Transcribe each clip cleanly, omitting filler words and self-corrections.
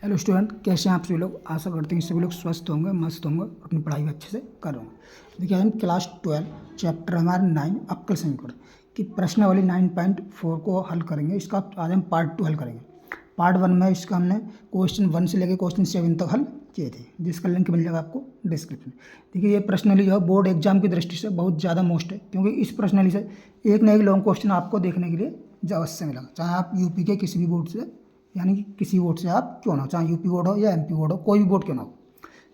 Hello student, कैसे हैं आप सभी लोग। आशा करते हैं सभी लोग स्वस्थ होंगे, मस्त होंगे, अपनी पढ़ाई भी अच्छे से कर रहे होंगे। देखिए हम क्लास 12 चैप्टर हमारा 9 अवकल समीकरण की प्रश्नावली 9.4 को हल करेंगे। इसका आज हम पार्ट 2 हल करेंगे। पार्ट 1 में इसका हमने क्वेश्चन 1 से लेकर क्वेश्चन 7 तक हल किए थे, जिसका लिंक मिल जाएगा आपको डिस्क्रिप्शन में। देखिए ये प्रश्नावली जो है बोर्ड एग्जाम की दृष्टि से बहुत ज़्यादा मोस्ट है, क्योंकि इस प्रश्नावली से एक न एक लॉन्ग क्वेश्चन आपको देखने के लिए अवश्य मिलेगा, चाहे आप यूपी के किसी भी बोर्ड से, यानी कि किसी बोर्ड से आप क्यों ना हो, चाहे यूपी बोर्ड हो या एमपी बोर्ड हो, कोई भी बोर्ड क्यों ना हो।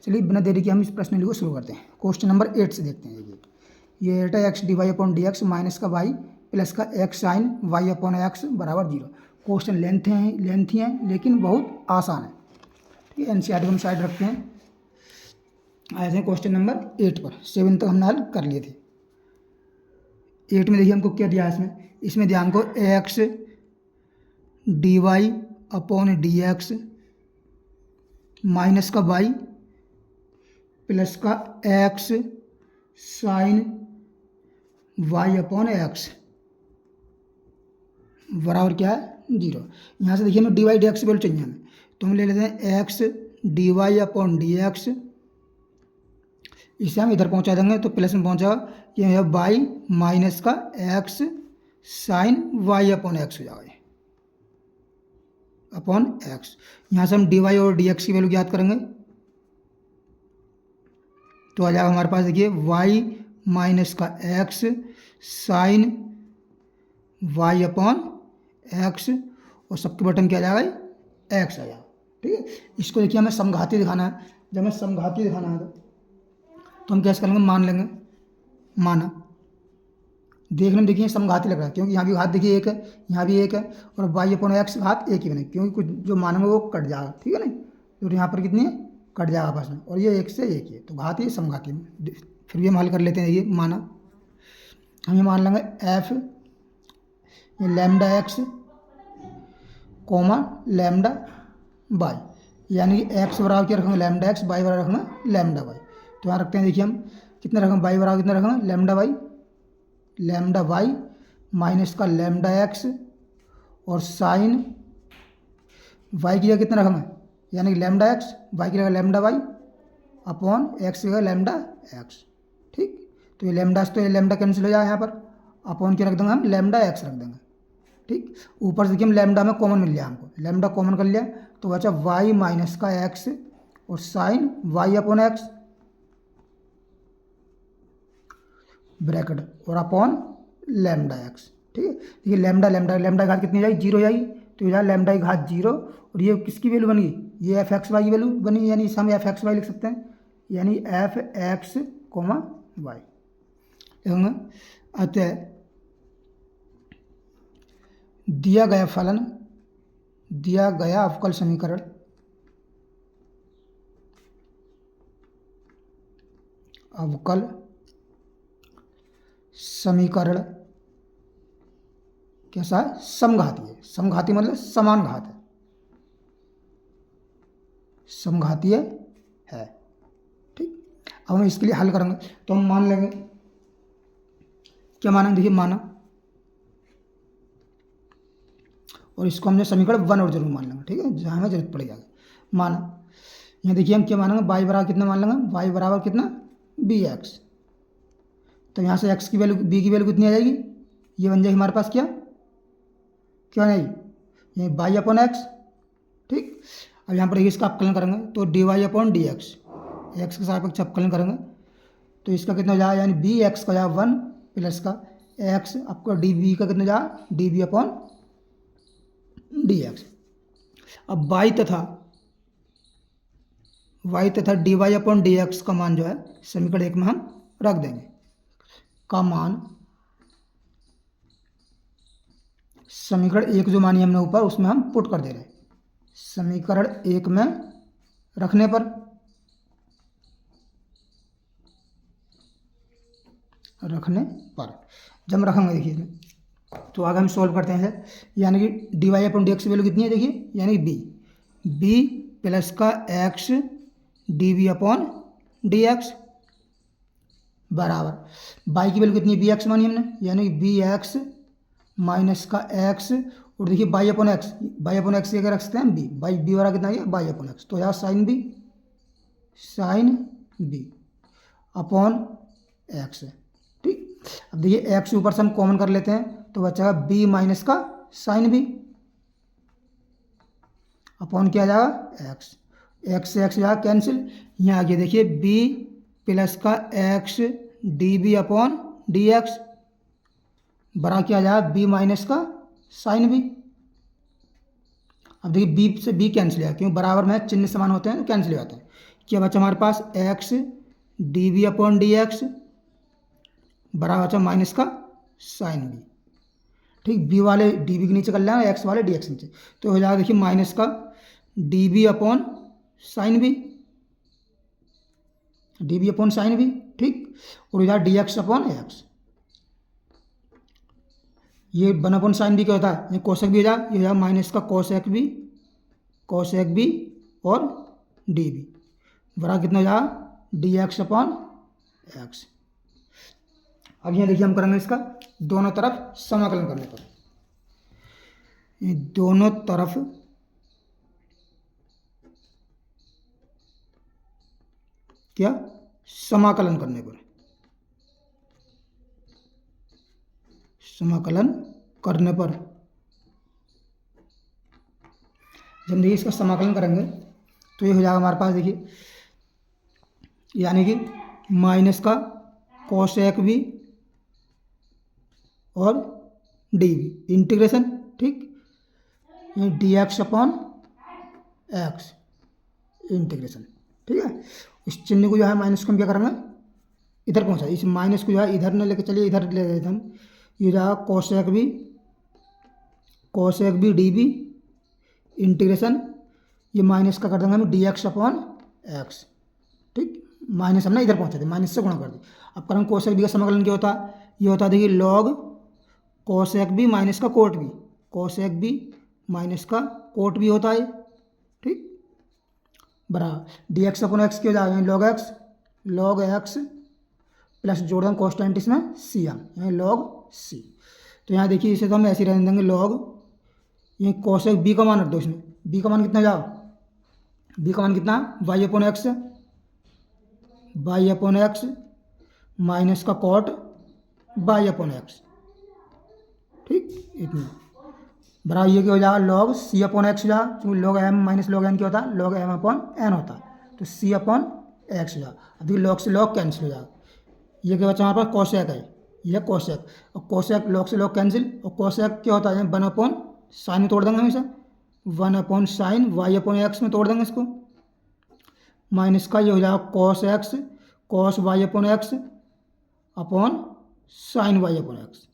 चलिए बिना देरी के हम इस प्रश्नावली को शुरू करते हैं। क्वेश्चन नंबर 8 से देखते हैं। ये 8 है x d y upon d x minus का वाई प्लस का x sine y upon x बराबर 0। क्वेश्चन लेंथी है लेकिन बहुत आसान है। ठीक है, एनसीईआरटी को हम साइड रखते हैं। आए थे क्वेश्चन नंबर 8 पर। 7 तक हमने हल कर लिए थे। 8 में देखिए हमको क्या दिया है। इसमें दिया हमको x d y upon d x minus का वाई प्लस का x sine y upon x बराबर क्या है 0। यहाँ से देखिए हमें d y d x value चाहिए हमें, तो हम ले लेते हैं x d y upon d x. इसे हम इधर पहुँचा देंगे तो प्लस में पहुँचा, ये है वाई माइनस का x sine y upon x हो जाएगा अपॉन एक्स। यहाँ से हम डी वाई और डी एक्स की वैल्यू ज्ञात करेंगे तो आ जाएगा हमारे पास। देखिए वाई माइनस का x sine y upon x और सबके बटन क्या आ जाएगा एक्स आ जाएगा। ठीक है, इसको देखिए हमें समघाती दिखाना है। जब हमें समघाती दिखाना है तो हम कैसे करेंगे, मान लेंगे। माना देखने में देखिए समघाती लग रहा है, क्योंकि यहाँ भी घात देखिए एक है, यहाँ भी एक है, और वाई अपॉन एक्स घात एक ही बने, क्योंकि कुछ जो मान है वो कट जाएगा। ठीक है ना, तो यहाँ पर कितनी है कट जाएगा आपस में, और ये एक से एक ही है, तो घात ये समघाती में। फिर भी हम हल कर लेते हैं। ये माना हम ये मान लेंगे एफ ये lambda x comma lambda y, यानी कि एक्स बराबर क्या रखेंगे लैम्डा एक्स, वाई बराबर रखेंगे लैम्डा वाई। तो यहाँ रखते हैं। देखिए हम कितने रखेंगे, वाई बराबर कितना रखेंगे लैम्डा वाई माइनस का लैम्डा एक्स और साइन वाई की जगह कितना रखेंगे, यानी कि लैम्डा एक्स, वाई की जगह लैम्डा वाई अपॉन एक्स की जगह लैम्डा एक्स। ठीक, तो ये लैम्डा तो ये लैम्डा कैंसिल हो जाएगा, यहाँ पर अपॉन क्या रख देंगे हम लैम्डा एक्स रख देंगे। ठीक, ऊपर से देखिए हम लैम्डा में कॉमन मिल लिया, हमको लैम्डा कॉमन कर लिया तो बचा वाई माइनस का एक्स और sine y upon x bracket और अपॉन लैम्डा एक्स। ठीक है, देखिए लैम्डा घात कितनी जाएगी 0 जाएगी, तो ये लैम्डा की घात 0, और ये किसकी वैल्यू बन गई, ये एफ एक्स वाई की वैल्यू बनी, यानी इसे हम एफ एक्स वाई लिख सकते हैं, यानी एफ एक्स कोमा वाई लिखेंगे। अतः दिया गया फलन, दिया गया अवकल समीकरण अवकल समीकरण कैसा है, समघाती है। समघाती मतलब समान घात है, समघातीय है। ठीक, अब हम इसके लिए हल करेंगे तो हम मान लेंगे, क्या मानेंगे, देखिए माना, और इसको हमने समीकरण 1 और जरूर मान लेंगे। ठीक है, जहाँ हमें जरूरत पड़ जाएगी। माना यहाँ देखिए हम क्या मानेंगे, वाई बराबर कितना मान लेंगे, वाई बराबर कितना बी एक्स, तो यहाँ से एक्स की वैल्यू बी की वैल्यू कितनी आ जाएगी, ये बन जाएगी हमारे पास क्या क्या नहीं, ये वाई अपॉन एक्स। ठीक, अब यहाँ पर इसका अपकलन करेंगे तो d y upon d x, x के सापेक्ष अपकलन करेंगे तो इसका कितना हो जाएगा, यानी बी एक्स का जाएगा 1 प्लस का एक्स, आपका डी बी का कितना जाएगा d b upon d x. अब वाई तथा d y upon d x का मान जो है समीकरण 1 में हम रख देंगे, का मान समीकरण 1 जो मानी हमने ऊपर उसमें हम पुट कर दे रहे हैं। समीकरण 1 में रखने पर जब हम रखेंगे देखिए तो आगे हम सॉल्व करते हैं, यानी कि d y upon d x की वैल्यू कितनी है देखिए, यानी बी प्लस का x d b upon d x बराबर वाई की वैल्यू कितनी है बी एक्स मानी हमने, यानी बी एक्स माइनस का एक्स और देखिए y upon x, y upon x अगर रख सकते हैं बी, बाई बी वाला कितना है बाई अपॉन एक्स, तो यहाँ sine b, sine b upon x है। ठीक, अब देखिए एक्स ऊपर से हम कॉमन कर लेते हैं तो बचेगा बी माइनस का साइन बी अपॉन क्या जाएगा एक्स, एक्स से एक्स जाएगा कैंसिल, यहाँ आगे देखिए बी प्लस का x d b upon d x बड़ा क्या जाएगा बी माइनस का साइन बी। अब देखिए बी से बी कैंसिल है क्योंकि बराबर में चिन्ह समान होते हैं तो कैंसिल हो जाते हैं। क्या बचा हमारे पास x d b upon d x बराबर बचा माइनस का साइन बी। ठीक, बी वाले डी बी के नीचे कर लेना, एक्स वाले डी एक्स नीचे, तो हो जाएगा देखिए माइनस का d b upon sine b, d b upon sine b. ठीक, और हो जाएगा डी एक्स अपॉन एक्स, ये वन अपॉन साइन बी क्या होता है, ये कोसेक भी हो जाएगा, ये हो जाएगा माइनस का कोसेक बी, कोसेक बी और डी बी बड़ा कितना हो जाएगा डी एक्स अपॉन एक्स। अब यहाँ देखिए हम करेंगे इसका दोनों तरफ समाकलन करने पर, ये दोनों तरफ क्या समाकलन करने पर, समाकलन करने पर जब देखिए इसका समाकलन करेंगे तो ये हो जाएगा हमारे पास देखिए यानी कि माइनस का कोसेक बी और डी बी इंटीग्रेशन। ठीक, ये D x upon x integration. ठीक है, इस चिन्ह को जो है माइनस को हम क्या करेंगे इधर पहुंचा, इस माइनस को जो है इधर न लेके चलिए इधर ले लेते हम, ये जाएगा cosec b d b integration, ये माइनस का कर देंगे हम डी एक्स अपॉन एक्स। ठीक, माइनस हमने इधर पहुंचा थे, माइनस से गुणा कर दी। अब करेंगे कोसेक बी का समाकलन क्या होता है, ये होता है देखिए लॉग कोसेक बी माइनस का cot b, cosec b minus का कोट बी होता है। ठीक, बराबर डी एक्स अपॉन एक्स क्या हो जाएगा लॉग एक्स प्लस जोड़ देंगे कॉन्स्टेंट इसमें सी एम, यानी लॉग सी। तो यहाँ देखिए इसे तो हम ऐसे ही रहने देंगे लॉग, ये कोसेक बी का मान रख दो इसमें, बी का मान कितना जाओ, बी का मान कितना y upon x, y upon x minus का कॉट वाई अपॉन एक्स। ठीक, इतना बराबर ये क्या हो जाएगा लॉग सी अपॉन एक्स हो जाएगा, क्योंकि log m minus log n क्या होता है लॉग एम अपॉन एन होता है, तो सी अपॉन एक्स हो जाएगा। अभी लॉग से लॉग कैंसिल हो जाएगा, ये क्या बचा हमारे पास कोसेक है, यह कोसेक, और कोसेक लॉग से लॉग कैंसिल, और कोसेक क्या होता है वन अपॉन साइन में तोड़ देंगे हमेशा, one upon sine y upon x में तोड़ देंगे इसको, माइनस का ये हो जाएगा cos x cos y upon x upon sine y upon x.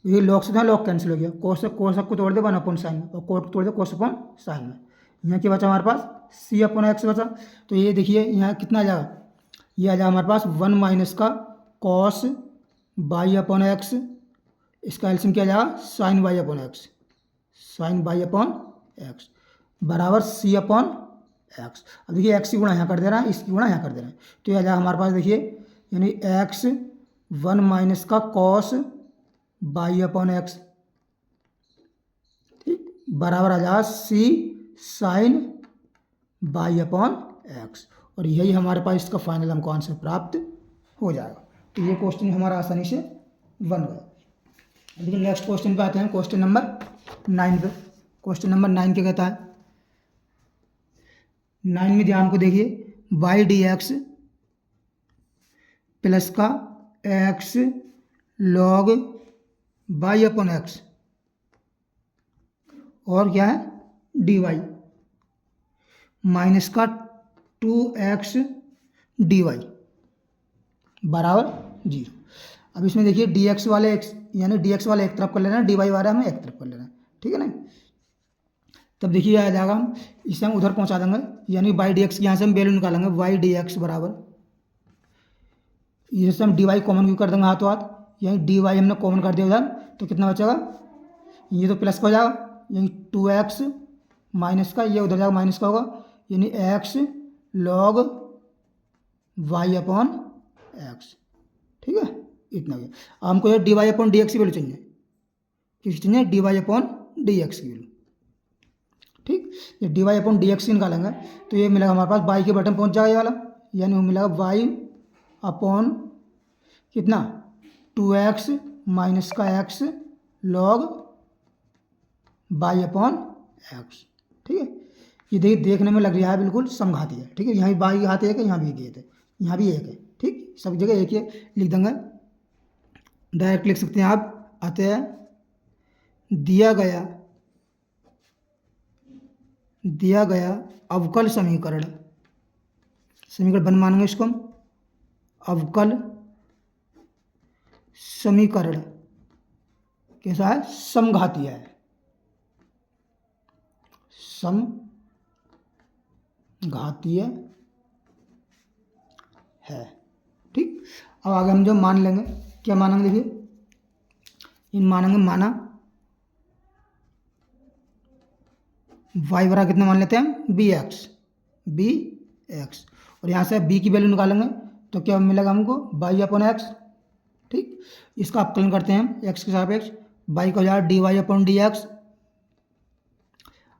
ये लॉग से था लॉग कैंसिल हो गया, कोसेक को तोड़ दे वन अपॉन साइन और कोट को तोड़ दे कोस अपॉन साइन में। यहाँ क्या बचा हमारे पास सी अपॉन एक्स बचा, तो ये देखिए यहाँ कितना आ जाएगा, ये आ जाएगा हमारे पास वन माइनस का कॉस बाई अपॉन एक्स, इसका एल्सियम क्या आ जाएगा sine y upon x, sine y upon x बराबर सी अपॉन एक्स। अब देखिए एक्स की गुणा यहाँ कर दे रहा है, इसकी गुणा यहाँ कर दे रहा है, तो ये आ जाएगा हमारे पास देखिए यानी एक्स वन माइनस का कॉस बाई अपॉन एक्स, ठीक, बराबर आ जाएगा सी साइन बाई अपॉन एक्स, और यही हमारे पास इसका फाइनल हमको आंसर प्राप्त हो जाएगा। तो ये क्वेश्चन हमारा आसानी से बन गया। देखिए नेक्स्ट क्वेश्चन पे आते हैं, क्वेश्चन नंबर 9 पे। क्वेश्चन नंबर 9 क्या कहता है, 9 में ध्यान को देखिए, वाई डी एक्स प्लस का x log y upon x और क्या है डी वाई माइनस का 2x डी वाई बराबर 0। अब इसमें देखिए डी एक्स वाले एक्स यानी डी एक्स वाले एक तरफ कर लेना है, डी वाई वाला हमें एक तरफ कर लेना है, ठीक है ना। तब देखिए आ जाएगा, हम इसे हम उधर पहुंचा देंगे, यानी वाई डी एक्स यहाँ से हम वैल्यू निकालेंगे, वाई डी एक्स बराबर इसे से हम डी वाई कॉमन क्यों कर देंगे हाथों हाथ, यानी डी वाई हमने कॉमन कर दिया उधर, तो कितना बचेगा, ये तो प्लस का हो जाएगा, यानी 2x माइनस का ये उधर जाएगा माइनस का होगा, यानी x log y upon x, ठीक है, इतना ही। अब हमको ये d y upon d x की वैल्यू चाहिए, किसकी चेंज है, d y upon d x की वैल्यू। ठीक, ये d y upon d x निकालेंगे तो ये मिलेगा हमारे पास वाई के बटन पहुंच जाएगा ये वाला, यानी वो मिलेगा वाई अपॉन कितना, 2x माइनस का x log y upon x. ठीक है, ये देखिए देखने में लग रहा है बिल्कुल समघाती है। ठीक है, यहाँ भी बाई हाथ एक है, यहाँ भी एक है, यहाँ भी एक है। ठीक, सब जगह एक ही लिख देंगे, डायरेक्ट लिख सकते हैं आप। अतः दिया गया अवकल समीकरण, समीकरण बन मानेंगे इसको हम, अवकल समीकरण कैसा है, समघातीय है, समघातीय है। ठीक, अब आगे हम जो मान लेंगे, क्या मानेंगे, देखिए इन मानेंगे, माना वाई बराबर कितना मान लेते हैं, बी एक्स, और यहाँ से बी की वैल्यू निकालेंगे तो क्या मिलेगा हमको, वाई अपॉन एक्स। ठीक, इसका अपकलन करते हैं हम एक्स के सापेक्ष, वाई का हो जाएगा d y upon d x,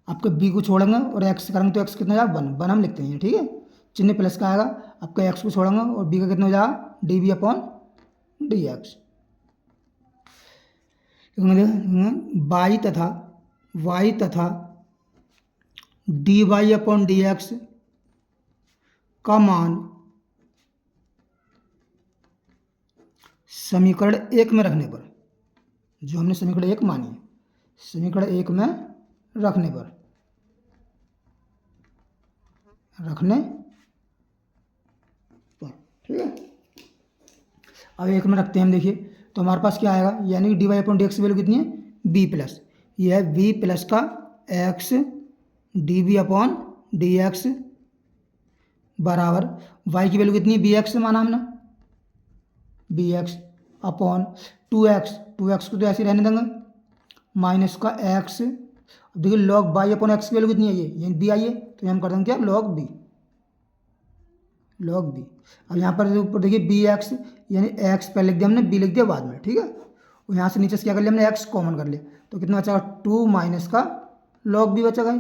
आपके बी को छोड़ेंगे और एक्स करेंगे तो एक्स कितना हो जाएगा, वन हम लिखते हैं। ठीक है, चिन्ह प्लस का आएगा, आपका एक्स को छोड़ेंगे और बी का कितना हो जाएगा, d b upon d x. Y तथा d y upon d x का मान समीकरण एक में रखने पर, जो हमने समीकरण एक मानी है, समीकरण एक में रखने पर ठीक है, अब एक में रखते हैं हम। देखिए तो हमारे पास क्या आएगा, यानी कि d y upon d x की वैल्यू कितनी है, बी प्लस, ये है बी प्लस का x d b upon d x बराबर वाई की वैल्यू कितनी है, बी एक्स माना हमने, b x upon two x को तो ऐसे रहने देंगे, माइनस का एक्स, देखिए लॉग वाई अपॉन एक्स की वैल्यू कितनी है, ये बी आई है, तो हम कर देंगे क्या, लॉग बी। अब यहाँ पर ऊपर देखिए बी एक्स, यानी एक्स पहले लिख दिया हमने, बी लिख दिया बाद में। ठीक है, और यहाँ से नीचे से क्या कर लिया हमने, एक्स कॉमन कर लिया, तो कितना बचेगा, टू माइनस का लॉग बी बचेगा।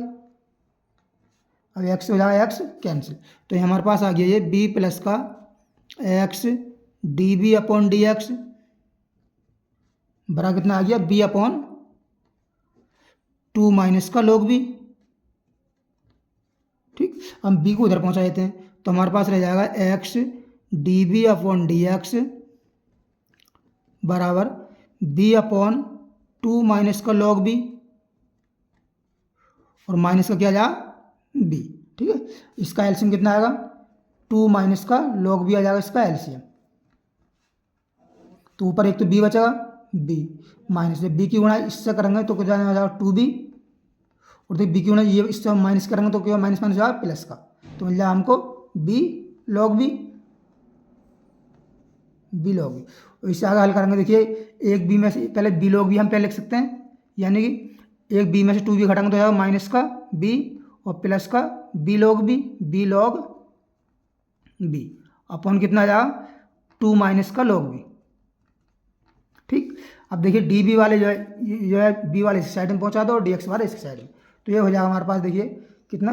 अब एक्स हो जाएगा एक्स कैंसिल, तो ये हमारे पास आ गया ये बी प्लस का x d b upon d x बड़ा कितना आ गया, बी अपॉन टू माइनस का लॉग बी। ठीक, हम बी को उधर पहुंचा देते हैं, तो हमारे पास रह जाएगा x d b upon d x बराबर बी अपॉन टू माइनस का लॉग बी, और माइनस का क्या जाएगा, बी। ठीक है, इसका एलसीएम कितना आएगा, टू माइनस का लॉग बी आ जाएगा इसका एलसीएम, तो ऊपर एक तो बी बचेगा, बी माइनस बी की गुणा इससे करेंगे तो क्या जाएगा, टू बी, और देखिए बी की गुणा ये इससे हम माइनस करेंगे तो क्या माइनस माइनस जाएगा प्लस का, तो मिल जाएगा हमको बी लॉग बी, और इससे आगे हल करेंगे। देखिए एक बी में से पहले बी लॉग बी हम पहले लिख सकते हैं, यानी कि एक बी में से टू बी घटाएंगे तो जाएगा माइनस का बी और प्लस का बी लॉग बी अपॉन कितना जाएगा, टू माइनस का लॉग बी। ठीक, अब देखिए डी बी वाले जो है बी वाले इस साइड में पहुंचा दो और डी एक्स वाले इस साइड में, तो ये हो जाएगा हमारे पास, देखिए कितना,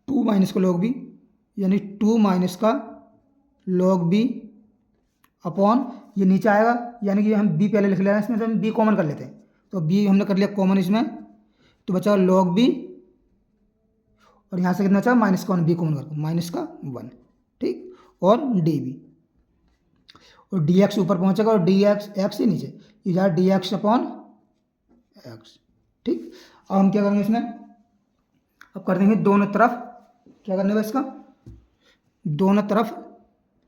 टू माइनस का लॉग बी, यानी टू माइनस का लॉग बी अपॉन ये नीचे आएगा, यानी कि हम बी पहले लिख लेना, इसमें से हम बी कॉमन कर लेते हैं, तो बी हमने कर लिया कॉमन इसमें, तो बचा लॉग बी, और यहाँ से कितना बचा, माइनस का वन, बी कॉमन करके माइनस का वन। ठीक, और डी बी, और डी एक्स ऊपर पहुँचेगा और डी एक्स ही नीचे, ये जाए डी एक्स अपॉन एक्स। ठीक, अब हम क्या करेंगे इसमें, अब कर देंगे दोनों तरफ, क्या करने पर इसका, दोनों तरफ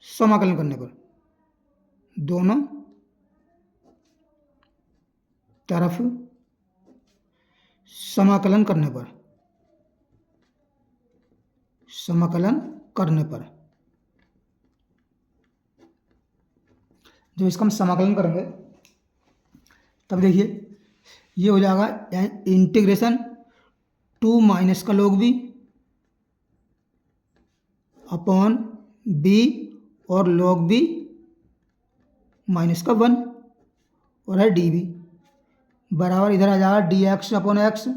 समाकलन करने पर, दोनों तरफ समाकलन करने पर, जब इसका हम समाकलन करेंगे तब देखिए ये हो जाएगा इंटीग्रेशन टू माइनस का लॉग बी अपॉन बी और लॉग बी माइनस का वन, और है डी बी, बराबर इधर आ जाएगा d x upon x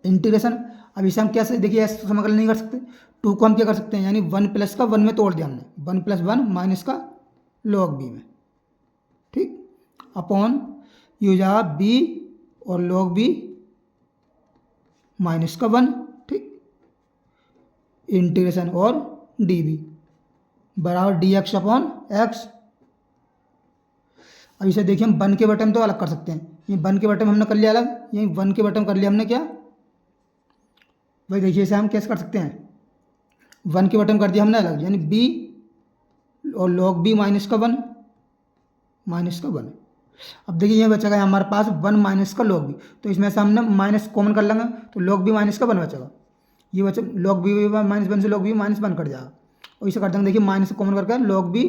integration. अब इसे हम कैसे देखिए ऐसे समाकलन नहीं कर सकते, टू को हम क्या कर सकते हैं, यानी वन प्लस का वन में तोड़ दिया हमने, वन प्लस वन माइनस का लॉग बी में, ठीक, अपॉन ये हो जाएगा बी और लॉग बी माइनस का वन, ठीक, इंटीग्रेशन और डी बी बराबर डी एक्स अपॉन एक्स। अब इसे देखिए हम वन के बटन तो अलग कर सकते हैं, ये वन के बटन हमने कर लिया अलग, यही वन के बटन कर लिया हमने क्या भाई, देखिए इसे हम कैसे कर सकते हैं, वन के बटन कर दिया हमने अलग, यानी बी और लॉग बी माइनस का वन, माइनस का वन। अब देखिए ये बचेगा हमारे पास वन माइनस का लॉग बी, तो इसमें से हमने माइनस कॉमन कर लेंगे तो लॉग बी माइनस का वन बचेगा, ये बचे लॉग बी माइनस वन से log b minus one cut जाएगा, और इसे कर देंगे देखिए माइनस कॉमन करके लॉग बी,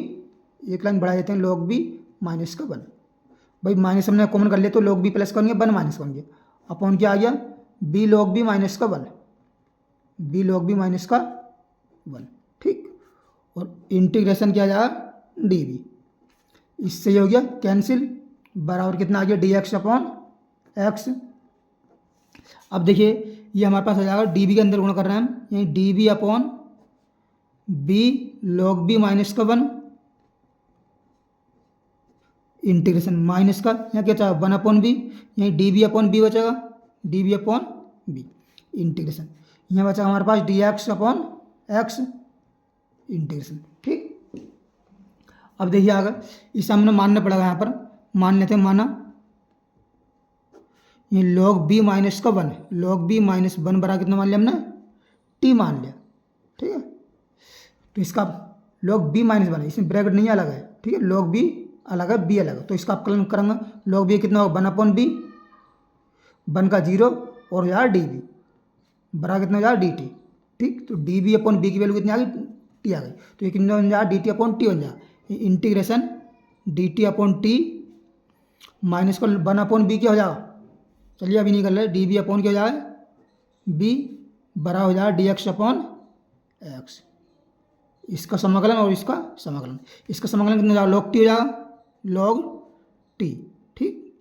एक लाइन बढ़ा देते हैं लॉग बी माइनस का वन। भाई माइनस हमने कॉमन कर लिया तो लॉग बी प्लस करेंगे वन माइनस करेंगे, अपॉन क्या आ गया बी लॉग बी माइनस का one, b log b minus का वन, ठीक, और इंटीग्रेशन क्या जाएगा डी बी, इससे ये हो गया कैंसिल, बराबर कितना आ गया डी एक्स अपॉन एक्स। अब देखिए ये हमारे पास आ जाएगा डी बी के अंदर गुणा कर रहे हैं हम, यानी d b upon b log b minus का वन इंटीग्रेशन माइनस का यहाँ क्या चाहे वन अपॉन बी, यहीं डी बी अपॉन बी बचेगा, d b upon b integration, यहाँ बचा हमारे पास d x upon x integration, ठीक। अब देखिए आगे इसे हमने मानना पड़ेगा, यहाँ पर मान लेते हैं, माना ये लॉग बी माइनस का one, log b minus one बराबर कितना मान लिया हमने टी मान लिया, ठीक है, तो इसका लॉग बी माइनस वन है, इसमें ब्रैकेट नहीं अलग है, ठीक है, लॉग बी अलग है बी अलग है, तो इसका अपकलन करेंगे, लॉग बी कितना होगा वन अपॉन बी, वन का जीरो और यार डी बी बराबर कितना हो जाएगा डी टी, ठीक, तो डी बी अपॉन बी की वैल्यू कितनी आ गई टी आ गई, तो ये कितना बन जाएगा डी टी अपॉन टी बन जाएगा, integration d t upon T minus का वन अपॉन बी क्या हो जाएगा, चलिए अभी नहीं कर रहे, डी बी अपॉन क्या हो जाएगा बी बराबर हो जाएगा डी एक्स अपॉन एक्स, इसका समाकलन और इसका समाकलन, इसका समाकलन कितना जाएगा लॉग टी हो जाएगा, लॉग टी, ठीक,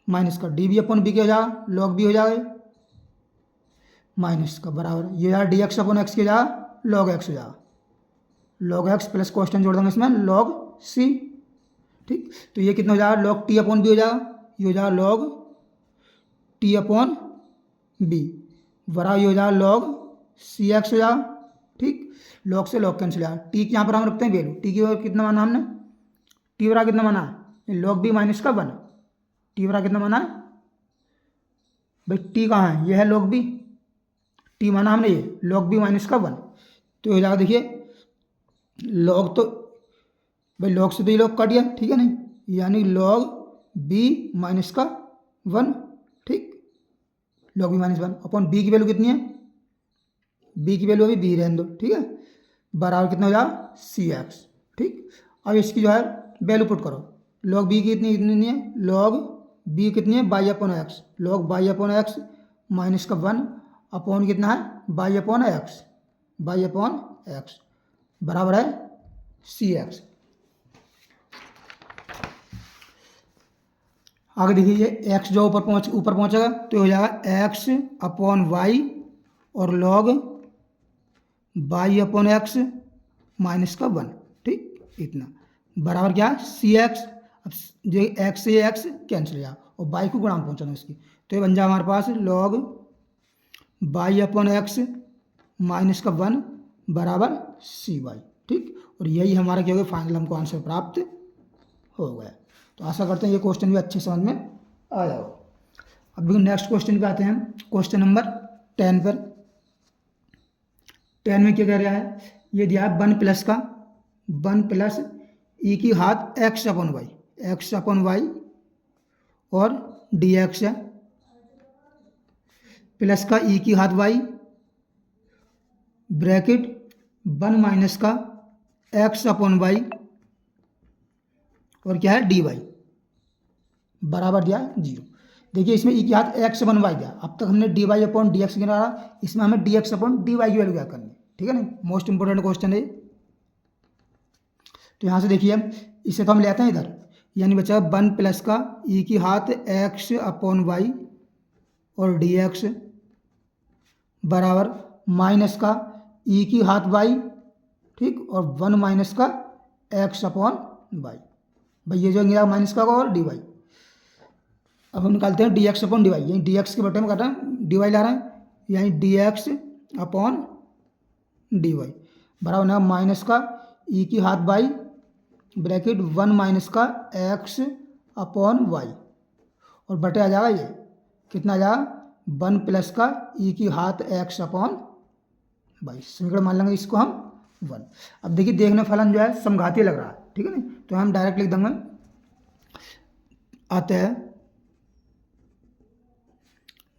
माइनस का डी बी अपॉन बी क्या हो जाएगा लॉग बी हो जाएगा माइनस का बराबर ये यार डी एक्स अपॉन एक्स क्या हो जाएगा लॉग एक्स हो जाएगा, लॉग एक्स प्लस कॉन्स्टेंट जोड़ देंगे इसमें लॉग सी, ठीक, तो ये कितना हो जाएगा लॉग टी अपॉन बी हो जाएगा, ये हो जाएगा लॉग टी अपॉन बी बराबर ये हो जाएगा लॉग सी एक्स हो जाएगा, ठीक, लॉग से लॉग कैंसिल आया, टी की यहाँ पर हम रखते हैं वैल्यू, टी की वैल्यू कितना माना हमने टी बराबर कितना माना है लॉग बी माइनस का वन, टी बराबर कितना माना है भाई टी कहाँ है ये है लॉग बी, टी माना हमने ये लॉग बी माइनस का वन, तो हो जाएगा देखिए लॉग तो भाई लॉग से तो ये लॉग कट गया, ठीक है नहीं, यानी लॉग बी माइनस का वन, ठीक, log b minus one upon b की वैल्यू कितनी है, बी की वैल्यू अभी बी रहने दो, ठीक है, बराबर कितना हो जाएगा सी एक्स, ठीक। अब इसकी जो है वैल्यू पुट करो, लॉग बी की कितनी है लॉग बी कितनी है by upon x, log by upon x minus का वन अपॉन कितना है by upon x, y upon x बराबर है सी एक्स। आगे देखिए ये एक्स जो ऊपर पहुंचेगा तो हो जाएगा एक्स अपॉन वाई और log by upon x minus का वन, ठीक, इतना बराबर क्या है सी एक्स। अब जो एक्स से एक्स कैंसिल हो जाए और बाई को गुणांक पहुँचाना इसकी, तो ये बन जाए हमारे पास log by upon x minus का वन बराबर सी वाई, ठीक, और यही हमारा क्या हो गया फाइनल हमको आंसर प्राप्त हो गया। तो आशा करते हैं ये क्वेश्चन भी अच्छे समझ में आया हो। अब नेक्स्ट क्वेश्चन पे आते हैं, क्वेश्चन नंबर 10 पर। 10 में क्या कह रहा है, ये दिया है वन प्लस का वन प्लस ई की घात x upon y, x upon y और डी एक्स है प्लस का ई की घात वाई ब्रैकेट वन माइनस का एक्स अपॉन वाई और क्या है डी वाई बराबर दिया जीरो। देखिए इसमें ई की घात एक्स अपॉन वाई दिया, अब तक हमने d y upon d x गिना रहा, इसमें हमें d x upon d y की वैल्यू क्या करनी है, ठीक है ना, मोस्ट इंपोर्टेंट क्वेश्चन है। तो यहाँ से देखिए इसे तो हम लेते हैं इधर, यानी बचा 1 प्लस का ई की घात एक्स अपॉन वाई और डी एक्स बराबर माइनस का ई की घात वाई, ठीक, और 1 माइनस का एक्स अपॉन वाई। भाई ये जो गया माइनस का और डी वाई। अब हम निकालते हैं d x upon d y, यानी डी एक्स के बटे में कर रहे हैं डी वाई ला रहे हैं, यानी d x upon d y बराबर है माइनस का ई की घात वाई ब्रैकेट 1 माइनस का एक्स अपॉन वाई और बटे आ जाएगा ये कितना आ जाएगा 1 प्लस का ई की घात एक्स अपॉन वाई। समीकरण मान लेंगे इसको हम 1। अब देखिए देखने फलन जो है समघातीय लग रहा है, ठीक है ना, तो हम डायरेक्ट लिख देंगे अतः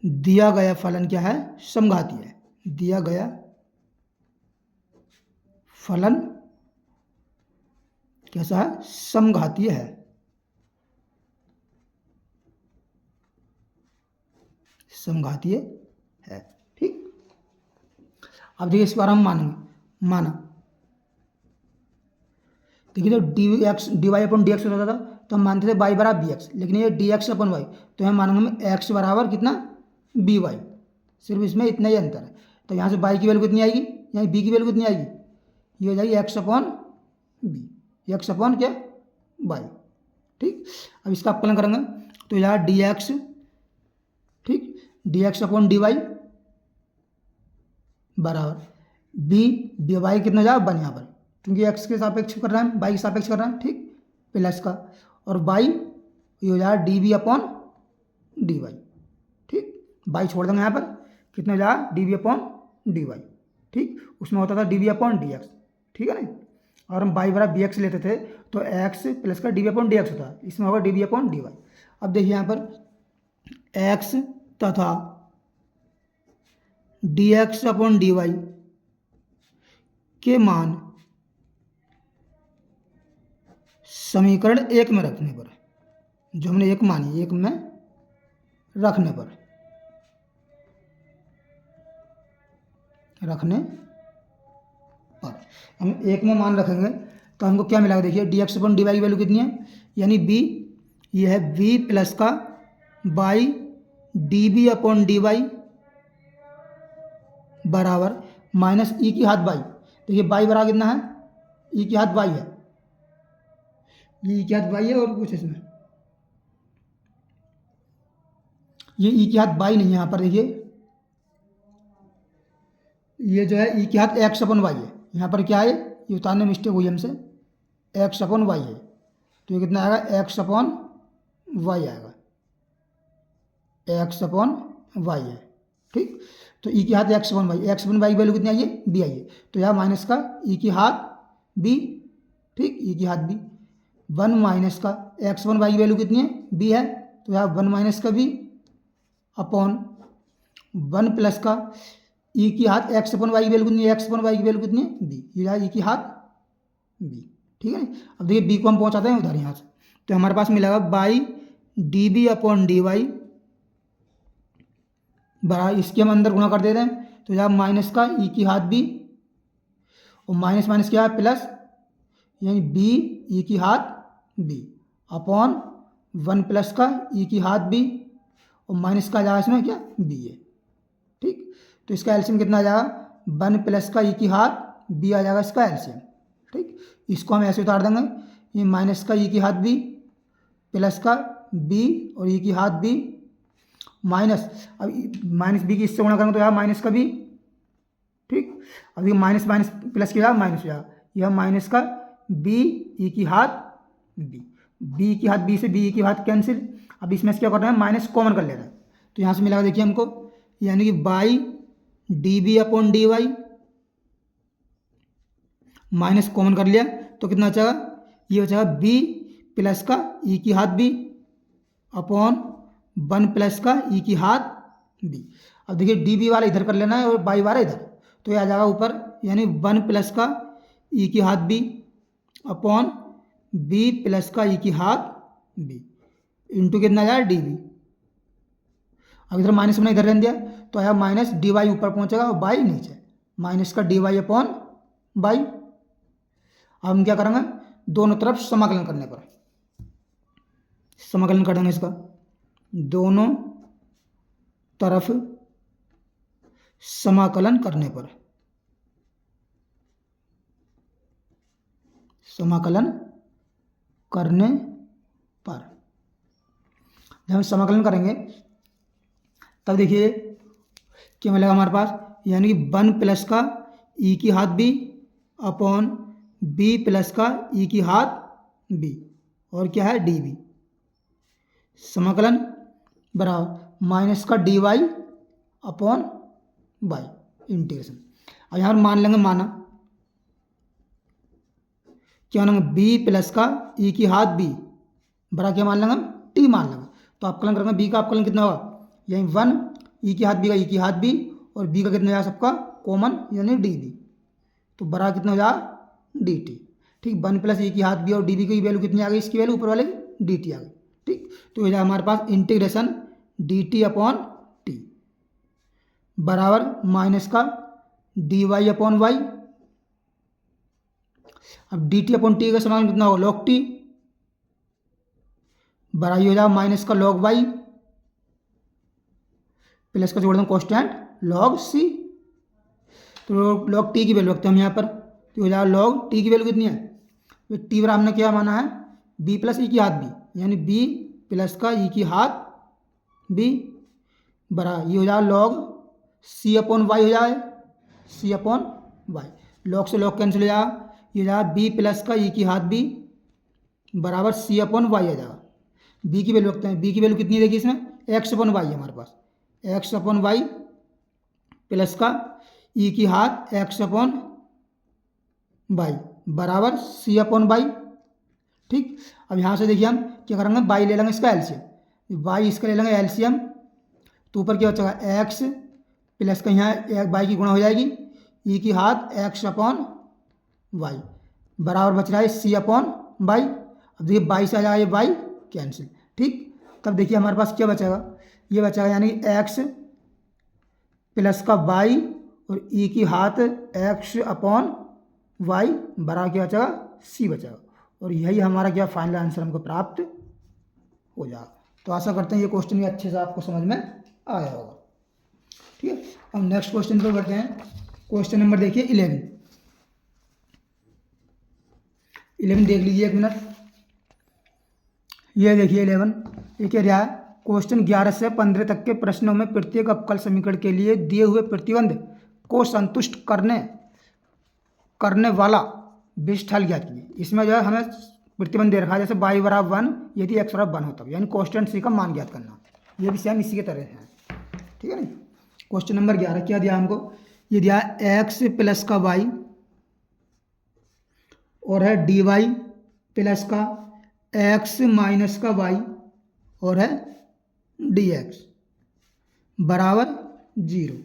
दिया गया फलन क्या है, समघातीय है। दिया गया फलन कैसा है, समघातीय है। समघातीय है, ठीक। अब देखिए इस बार हम मानेंगे, माना देखिए तो डी एक्स डी वाई अपन डी एक्स होता था तो हम मानते थे वाई बराबर बी एक्स, लेकिन ये डी एक्स अपन वाई तो हम मानेंगे हम एक्स बराबर कितना बी वाई, सिर्फ इसमें इतना ही अंतर है। तो यहाँ से वाई की वैल्यू कितनी आएगी, यहाँ बी की वैल्यू कितनी आएगी, ये हो जाएगी x upon b, x upon क्या वाई, ठीक। अब इसका अपकलन करेंगे तो यहाँ डी एक्स, ठीक, d x upon d y बराबर बी वाई कितना जाएगा 1 यहाँ पर, क्योंकि एक्स के सापेक्ष कर रहे हैं, वाई के सापेक्ष कर रहे हैं, ठीक, प्लस का और वाई ये हो जाएगा d b upon d y, ठीक। वाई छोड़ देंगे यहाँ पर कितना हो जाएगा d b upon d y, ठीक, उसमें होता था d b upon d x, ठीक है ना, और हम वाई बराबर बी एक्स लेते थे तो एक्स प्लस का d b upon d x होता है, इसमें होगा d b upon d y. अब देखिए यहाँ पर एक्स तथा d x upon d y के मान समीकरण 1 में रखने पर, जो हमने एक मानी 1 में रखने पर हम 1 में मान रखेंगे तो हमको क्या मिलेगा, देखिए d x upon d y की वैल्यू कितनी है, यानी बी ये है बी प्लस का y d b upon d y बराबर माइनस ई की घात बाई। देखिए बाई बराबर कितना है, ई की घात बाई है, ये ई की घात बाई है और कुछ इसमें ये ई की घात बाई नहीं है, यहाँ पर देखिए ये जो है ई की घात एक्स अपॉन वाई है, यहाँ पर क्या है ये उतारने मिस्टेक हुई हमसे, एक्स अपॉन वाई है तो ये कितना आएगा एक्स अपॉन वाई आएगा, एक्स अपॉन वाई है, ठीक। तो ई की घात x upon y, x upon y की वैल्यू कितनी आई है बी आई है, तो यहाँ माइनस का ई की घात बी, ठीक, ई की घात बी 1 माइनस का एक्स अपॉन वाई की वैल्यू कितनी है बी है, तो यहाँ 1 माइनस का बी अपॉन 1 प्लस का ई की घात एक्स अपॉन वाई की वैल्यू कितनी है, एक्स अपॉन वाई की वैल्यू कितनी है बी, ये रहा ई की घात बी, ठीक है ना। अब देखिए बी को हम पहुँचाते हैं उधर यहाँ से, तो हमारे पास मिलेगा y d b upon d y बराबर इसके हम अंदर गुणा कर दे रहे हैं तो यहाँ माइनस का ई की घात बी और माइनस माइनस क्या है प्लस, यानी बी ई की घात बी अपॉन 1 प्लस का ई की घात बी और माइनस का जाएगा इसमें क्या बी है, ठीक। तो इसका एलसीएम कितना आ जाएगा 1 प्लस का ई की घात बी आ जाएगा इसका एलसीएम, ठीक। इसको हम ऐसे उतार देंगे, ये माइनस का ई की घात बी प्लस का बी और ई की घात बी माइनस, अब माइनस बी की इससे गुणा करेंगे तो यहाँ माइनस का बी, ठीक। अब ये माइनस माइनस प्लस की जगह माइनस हो जाएगा, यह माइनस का बी ई की घात बी, बी की घात बी से बी की घात कैंसिल। अब इसमें से क्या कर रहे हैं माइनस कॉमन कर ले रहे हैं तो यहाँ से मिलेगा देखिए हमको, यानी कि y d b upon d y minus common कर लिया तो कितना बचेगा, ये बचेगा बी प्लस का ई की घात बी अपॉन 1 प्लस का ई की घात बी। अब देखिए डी बी वाला इधर कर लेना है और बाई वाला इधर, तो ये आ जाएगा ऊपर, यानी 1 प्लस का ई की घात बी अपॉन बी प्लस का ई की घात बी इंटू कितना आ जाएगा डी बी। अब इधर माइनस हमने इधर रहने दिया तो आया माइनस डी वाई ऊपर पहुंचेगा और बाई नीचे, माइनस का डी वाई अपॉन बाई। अब हम क्या करेंगे दोनों तरफ समाकलन करने पर, समाकलन कर देंगे इसका, दोनों तरफ समाकलन करने पर, समाकलन करने पर जब हम समाकलन करेंगे तब देखिए क्या मिलेगा हमारे पास, यानी कि 1 प्लस का ई की घात बी अपॉन बी प्लस का ई की घात बी और क्या है डी बी, समाकलन बराबर माइनस का d y upon y integration. अब यहाँ मान लेंगे माना क्या मानेंगे बी प्लस का ई की घात बी बड़ा क्या मान लेंगे हम टी मान लेंगे। तो अपकलन करेंगे बी का अपकलन कितना होगा, यही 1 ई की घात बी का ई की घात बी और बी का कितना हो जाएगा सबका कॉमन यानी डी बी, तो बड़ा कितना हो जाएगा डी टी। ठीक 1 प्लस ई की घात बी और डी बी की वैल्यू कितनी आ गई, इसकी वैल्यू ऊपर वाले डी टी आ गई। ठीक तो हो जाएगा हमारे पास integration d t upon t बराबर माइनस का डी वाई अपॉन वाई। अब डी टी अपॉन टी का समान कितना होगा लॉग टी बड़ा ही हो जाएगा माइनस का लॉग वाई प्लस का जोड़ दें कॉन्स्टेंट लॉग सी। तो लॉग टी की वैल्यू रखते हैं हम यहाँ पर, तो हो जाएगा लॉग टी की वैल्यू कितनी है, तो टी बराबर हमने क्या माना है बी प्लस ई की घात बी यानी बी प्लस का ई की घात बी बड़ा ये हो जाएगा लॉग सी अपॉन वाई हो जाए, सी अपॉन वाई लॉग से लॉग कैंसिल हो जाएगा, ये हो जाएगा बी प्लस का ई की घात बी बराबर सी अपॉन वाई आ जाएगा। बी की वैल्यू रखते हैं, बी की वैल्यू कितनी देखिए इसमें एक्स अपॉन वाई है हमारे पास, एक्स अपॉन वाई प्लस का ई की घात एक्स अपॉन वाई बराबर सी अपॉन वाई। ठीक अब यहाँ से देखिए हम क्या करेंगे वाई ले लेंगे इसका एलसीएम, वाई इसका ले लेंगे एलसीएम, तो ऊपर क्या बचेगा एक्स प्लस का यहाँ वाई की गुणा हो जाएगी ई की घात एक्स अपॉन वाई बराबर बच रहा है सी अपॉन वाई। अब देखिए वाई से आ जाएगा ये वाई कैंसिल। ठीक तब देखिए हमारे पास क्या बचेगा, ये बचेगा यानी एक्स प्लस का वाई और ई की घात एक्स अपॉन वाई बराबर क्या बचेगा सी बचेगा, और यही हमारा क्या फाइनल आंसर हमको प्राप्त हो जाएगा। तो आशा करते हैं ये क्वेश्चन भी अच्छे से आपको समझ में आया होगा। ठीक है अब नेक्स्ट क्वेश्चन पर बढ़ते हैं। क्वेश्चन नंबर देखिए 11 देख लीजिए एक मिनट। ये देखिए 11 ये क्या रहा है, क्वेश्चन 11 से 15 तक के प्रश्नों में प्रत्येक अवकल समीकरण के लिए दिए हुए प्रतिबंध को संतुष्ट करने वाला विशिष्ट हल ज्ञात कीजिए। इसमें जो है हमें प्रतिबंध दे रखा है जैसे y बराबर 1 यदि x बराबर 1 होता है यानी कांस्टेंट सी का मान ज्ञात करना, ये भी सेम इसी के तरह है। ठीक है ना। क्वेश्चन नंबर 11 क्या दिया हमको, ये दिया एक्स प्लस का वाई और है डी वाई प्लस का एक्स माइनस का वाई और है डी एक्स बराबर 0।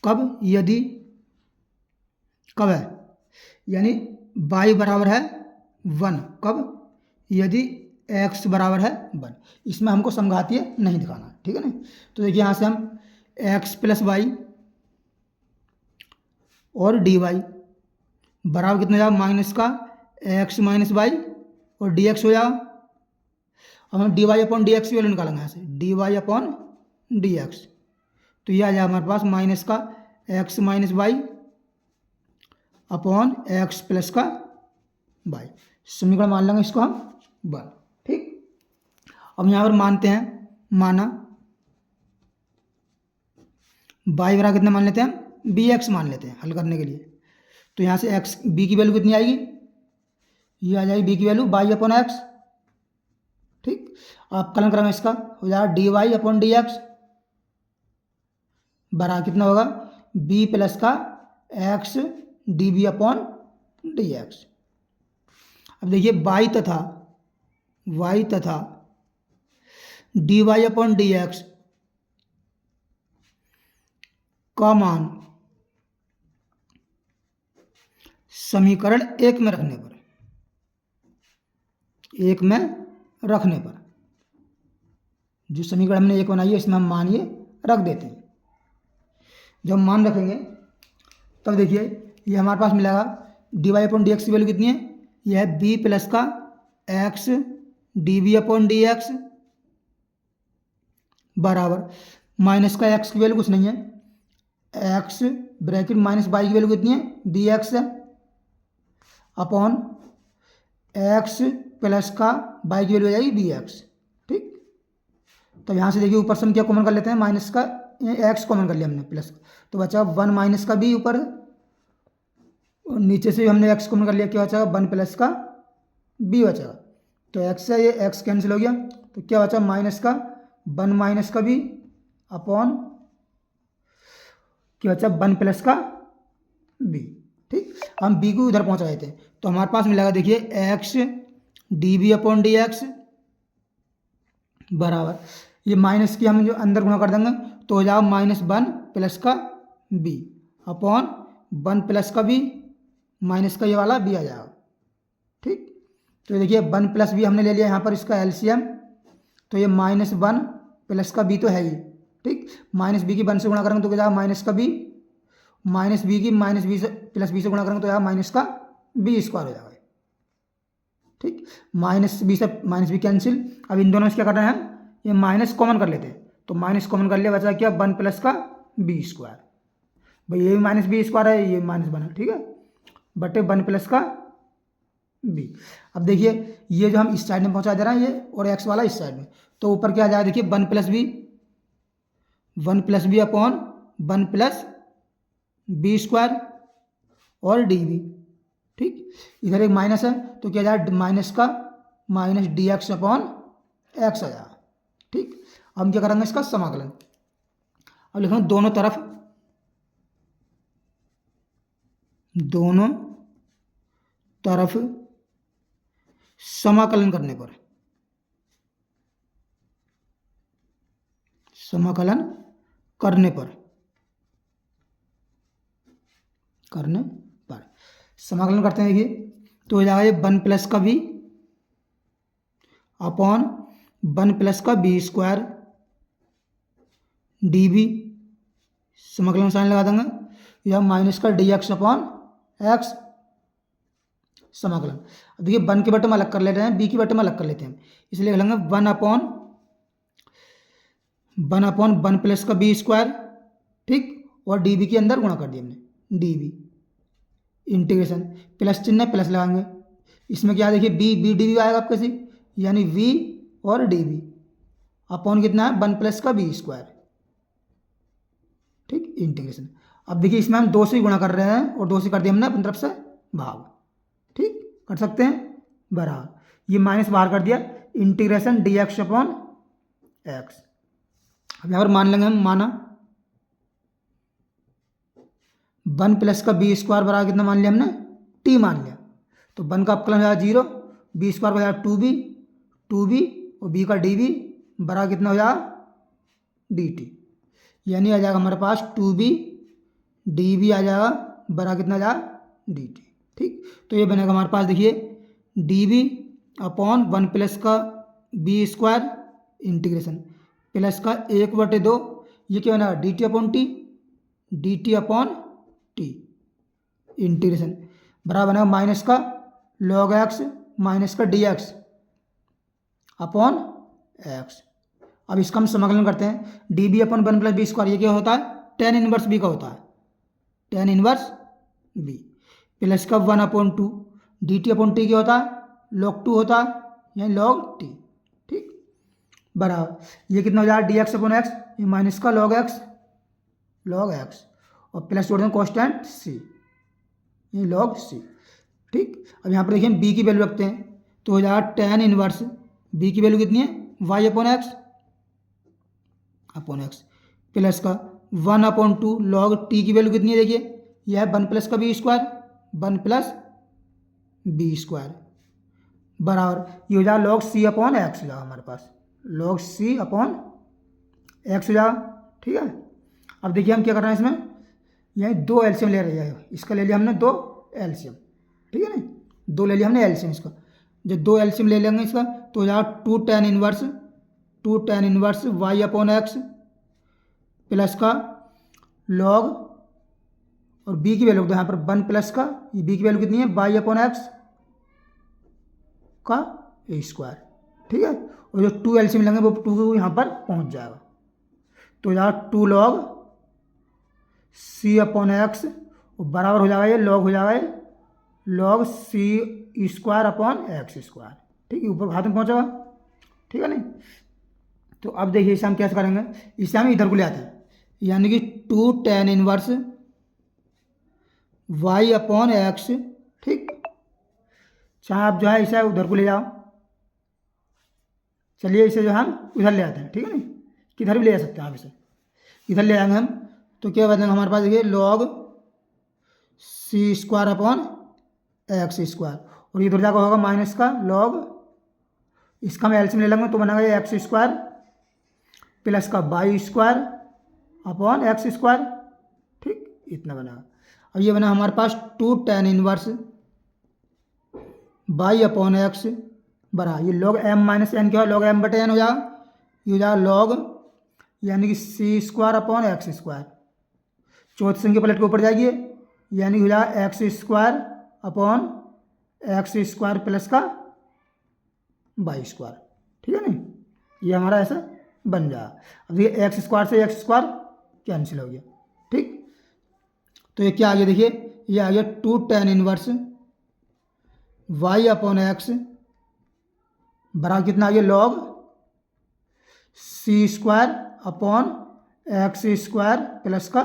कब यदि कब है यानी y बराबर है 1, कब यदि x बराबर है 1। इसमें हमको समघातीय नहीं दिखाना। ठीक है ना। तो देखिए यहाँ से हम x प्लस वाई और डी वाई बराबर कितना जाएगा माइनस का x माइनस वाई और डी एक्स हो जाएगा। अब हम d y upon d x की वैल्यू निकालेंगे यहाँ से, d y upon d x, तो ये आ जाएगा हमारे पास माइनस का x minus y upon x plus का वाई, समीकरण मान लेंगे इसको हम 1। ठीक अब यहाँ पर मानते हैं माना वाई बराबर कितना मान लेते हैं हम बी एक्स मान लेते हैं हल करने के लिए। तो यहाँ से एक्स बी की वैल्यू कितनी आएगी, ये आ जाएगी बी की वैल्यू वाई अपॉन एक्स। ठीक अब कलन करेंगे इसका हो जाएगा d y upon d x बराबर कितना होगा बी प्लस का x d b upon d x. अब देखिए वाई तथा d y upon d x का मान समीकरण 1 में रखने पर जो समीकरण हमने 1 बनाई है इसमें हम मान ये रख देते हैं। जब हम मान रखेंगे तब देखिए ये हमारे पास मिलेगा d y upon d x की वैल्यू कितनी है, यह है बी प्लस का x d b upon d x बराबर माइनस का एक्स की वैल्यू कुछ नहीं है, एक्स ब्रैकेट माइनस वाई की वैल्यू कितनी है, डी एक्स है, अपॉन एक्स प्लस का वाई की वैल्यू हो जाएगी डी एक्स। ठीक, तो यहाँ से देखिए ऊपर से हम क्या कॉमन कर लेते हैं, माइनस का एक्स कॉमन कर लिया हमने प्लस का, तो बचा वन माइनस का बी ऊपर, और नीचे से हमने एक्स कॉमन कर लिया, क्या बचा वन प्लस का बी बचा, तो एक्स है, ये एक्स कैंसिल हो गया, तो क्या बचा माइनस का वन माइनस का बी अपॉन क्या बचा वन प्लस का बी। ठीक, हम बी को उधर पहुंचा देते हैं, तो हमारे पास मिलेगा देखिए x d b upon d x बराबर, ये माइनस की हम जो अंदर गुणा कर देंगे तो हो जाएगा माइनस वन प्लस का बी अपॉन वन प्लस का बी माइनस का ये वाला बी आ जाएगा। ठीक, तो देखिए वन प्लस बी हमने ले लिया यहाँ पर इसका एलसीएम, तो ये माइनस वन प्लस का बी तो है ही। ठीक, माइनस बी की वन से गुणा करेंगे तो क्या जाएगा माइनस का बी, माइनस बी की माइनस बी से प्लस बी से गुणा करेंगे तो जाएगा माइनस का बी स्क्वायर हो जाएगा। ठीक, माइनस बी से माइनस बी कैंसिल, अब इन दोनों से क्या करना है हम, ये माइनस कॉमन कर लेते हैं, तो माइनस कॉमन कर लिया, बचा क्या वन प्लस का बी स्क्वायर, भाई ये भी माइनस बी स्क्वायर है, ये माइनस वन है, ठीक है, बटे वन प्लस का बी। अब देखिए ये जो हम इस साइड में पहुंचा दे रहे हैं ये, और एक्स वाला इस साइड में, तो ऊपर क्या आ जाएगा देखिए one plus b upon one plus b square और डी बी। ठीक, इधर एक माइनस है तो क्या जाएगा माइनस का minus d x upon x आ जाएगा। ठीक, अब हम क्या करेंगे इसका समाकलन, अब लिखना दोनों तरफ समाकलन करने पर समाकलन करने पर समाकलन करते हैं, देखिए तो हो जाएगा ये वन प्लस का बी अपॉन वन प्लस का बी स्क्वायर डी बी, समाकलन साइन लगा देंगे, या माइनस का डी एक्स अपॉन एक्स समाकलन। अब देखिए वन के बटे में अलग कर लेते हैं, बी के बटे में अलग कर लेते हैं, इसलिए लिख लेंगे वन अपॉन वन प्लस का बी स्क्वायर, ठीक, और डी बी के अंदर गुणा कर दिया हमने डी बी, इंटीग्रेशन प्लस चिन्ह प्लस लगाएंगे, इसमें क्या देखिए बी डी बी आएगा आपके से, यानी वी और डी बी अपॉन कितना है वन प्लस का बी स्क्वायर। ठीक, इंटीग्रेशन, अब देखिए इसमें हम दो से ही गुणा कर रहे हैं और दो से कर दिया हमने अपनी तरफ से भाग। ठीक, कर सकते हैं बराबर, ये माइनस बाहर कर दिया, integration D x upon x. अब यहाँ पर मान लेंगे हम, माना वन प्लस का बी स्क्वायर बराबर कितना मान लिया हमने, टी मान लिया, तो वन का अपकलन हो जाएगा जीरो, बी स्क्वायर हो जाएगा टू बी और बी का डी बी बराबर कितना हो जाएगा डी टी, यानी आ जाएगा हमारे पास टू बी डी बी आ जाएगा बराबर कितना आ जाएगा डी टी। ठीक, तो ये बनेगा हमारे पास देखिए d b upon one plus का बी स्क्वायर इंटीग्रेशन प्लस का एक बटे दो, ये क्या बनेगा d t upon t integration बराबर बनेगा माइनस का लॉग एक्स माइनस का डी एक्स अपॉन एक्स। अब इसका हम समाकलन करते हैं, d b upon one plus b square, ये क्या होता है टेन इनवर्स बी का होता है, टेन इनवर्स बी प्लस का one upon to D t upon T क्या होता है लॉग टू होता है, यानी लॉग टी। ठीक, बराबर ये कितना हो जाएगा डी एक्स अपॉन एक्स, ये माइनस का लॉग एक्स और प्लस जोड़ दें कॉन्स्टेंट सी, ये लॉग सी। ठीक, अब यहाँ पर देखिए हम बी की वैल्यू रखते हैं तो हो जाएगा टेन इनवर्स बी की वैल्यू कितनी है वाई अपॉन एक्स प्लस का one upon two log t की वैल्यू कितनी है, देखिए यह है वन प्लस का b square, one plus b square बराबर ये हो जाएगा लॉग सी अपॉन एक्स हो जाएगा हमारे पास, लॉग सी अपॉन एक्स हो जाएगा। ठीक है, अब देखिए हम क्या कर रहे हैं इसमें, यही दो एलसीएम ले रहे हैं, इसका ले लिया हमने दो एलसीएम, ठीक है ना, दो ले लिया हमने एलसीएम इसका, जब दो एलसीएम ले लेंगे इसका तो हो जाएगा two tan inverse y upon x plus का लॉग और बी की वैल्यू यहाँ पर वन प्लस का, ये बी की वैल्यू कितनी है वाई अपॉन एक्स का ए स्क्वायर। ठीक है, और जो टू एलसीएम लेंगे वो टू यहाँ पर पहुँच जाएगा, तो यहाँ 2 log c अपॉन एक्स बराबर हो जाएगा, ये लॉग हो जाएगा ये log c square upon x square. ठीक है, ऊपर हाथ में पहुँचेगा। ठीक है नहीं, तो अब देखिए इसे हम कैसे करेंगे, इसे हम इधर को ले आते हैं, यानी कि 2 tan inverse y upon x. ठीक, चाहे आप जो है इसे उधर को ले जाओ, चलिए इसे जो हम उधर ले आते हैं। ठीक है नहीं, किधर भी ले जा सकते हैं आप इसे, इधर ले आएंगे हम, तो क्या बनेगा हमारे पास, देखिए log c square upon x square, और इधर जाकर होगा माइनस का log, इसका हम एलसीएम ले लेंगे तो बनेगा ये एक्स स्क्वायर प्लस का y square upon x square. ठीक, इतना बनेगा। अब ये बना हमारे पास 2 tan inverse y upon x बरा, ये log m माइनस एन क्या हो, log m बटे एन हो जाएगा, ये हो जाएगा log यानी कि c square upon x square, चौथी संख्या पलट के ऊपर जाएगी, यानी हो जाएगा x square upon x square plus का वाई स्क्वायर। ठीक है नहीं, ये हमारा ऐसा बन जाएगा। अब ये एक्स स्क्वायर से एक्स स्क्वायर कैंसिल हो गया। ठीक, तो ये क्या आ गया, देखिए ये आ गया 2 tan inverse y upon x बराबर कितना आ गया, log c square upon x square plus का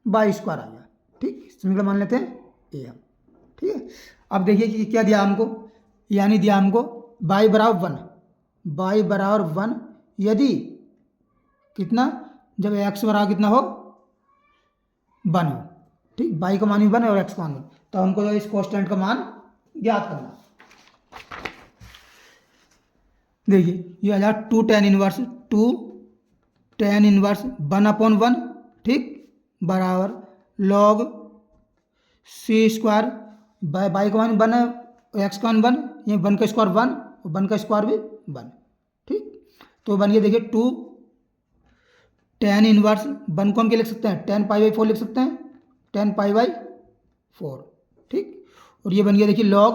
वाई स्क्वायर आ गया। ठीक, समीकरण मान लेते हैं ए हम। ठीक है, अब देखिए कि क्या दिया हमको, यानी दिया हमको y बराबर 1, y बराबर 1 यदि कितना, जब x बराबर कितना हो 1 हो। ठीक, y का मान भी 1 है और x का मान 1, तो हमको जो इस कांस्टेंट का मान ज्ञात करना। देखिए ये आ जाए 2 tan इनवर्स 1 अपॉन 1। ठीक, बराबर log c स्क्वायर, बाई का मान 1 है, एक्स का मान 1, ये 1 का स्क्वायर 1 और 1 का स्क्वायर भी 1। ठीक, तो बन गया देखिए 2 tan इनवर्स 1 को हम क्या लिख सकते हैं, tan पाई बाई 4 लिख सकते हैं, tan पाई बाई 4। ठीक, और ये बन गया देखिए log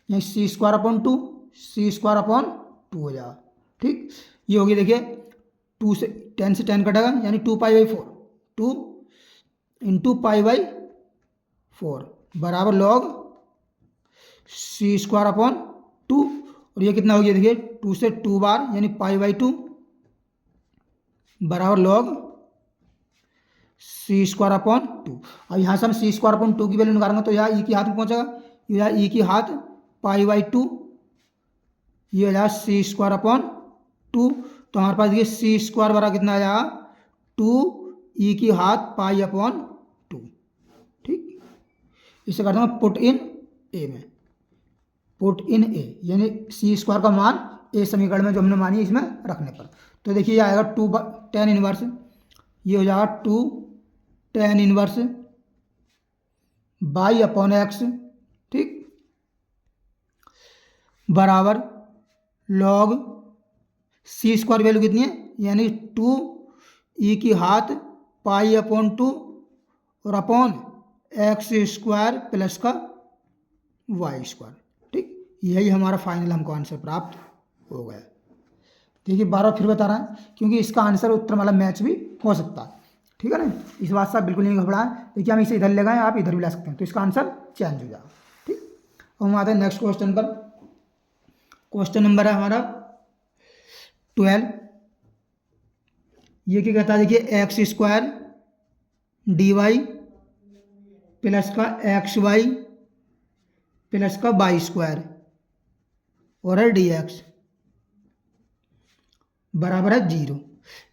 यहाँ c square upon 2, c square upon 2 हो जाएगा। ठीक, ये हो गया देखिए 2 से 10 से 10 कटेगा, यानी 2 pi by 4, 2 into pi by 4 बराबर log c स्क्वायर अपॉन 2, और ये कितना हो गया देखिए 2 से 2 बार यानी पाई बाई 2 बराबर log c स्क्वायर अपॉन 2। अब यहाँ से हम c स्क्वायर अपॉन 2 की वैल्यू निकालेंगे तो यहाँ e की हाथ में पहुँचेगा, यहाँ e की हाथ पाई बाई 2, ये हो जाएगा c स्क्वायर अपॉन 2, तो हमारे पास ये c स्क्वायर बराबर कितना आ जाएगा 2 e की हाथ पाई अपॉन 2। ठीक, इसे करते हैं पुट इन ए में, पुट इन ए यानी c स्क्वायर का मान ए समीकरण में जो हमने मानी इसमें रखने पर, तो देखिए ये आएगा 2 tan इनवर्स, ये हो जाएगा 2 tan inverse by upon x. ठीक, बराबर log c स्क्वायर वैल्यू कितनी है, यानी 2 e की हाथ पाई अपॉन 2 और अपॉन एक्स स्क्वायर प्लस का वाई स्क्वायर। ठीक, यही हमारा फाइनल हमको आंसर प्राप्त हो गया। देखिए बार फिर बता रहा है, क्योंकि इसका आंसर उत्तर वाला मैच भी हो सकता है। ठीक है ना, इस बात से आप बिल्कुल नहीं घबराएं। देखिए हम इसे इधर ले गए, आप इधर भी ला सकते हैं, तो इसका आंसर चेंज हो जाएगा। ठीक, अब हम आते हैं नेक्स्ट क्वेश्चन पर। क्वेश्चन नंबर है हमारा 12। ये क्या कहता है, देखिए x square d y plus का एक्स वाई प्लस का वाई स्क्वायर और है डी एक्स बराबर है 0।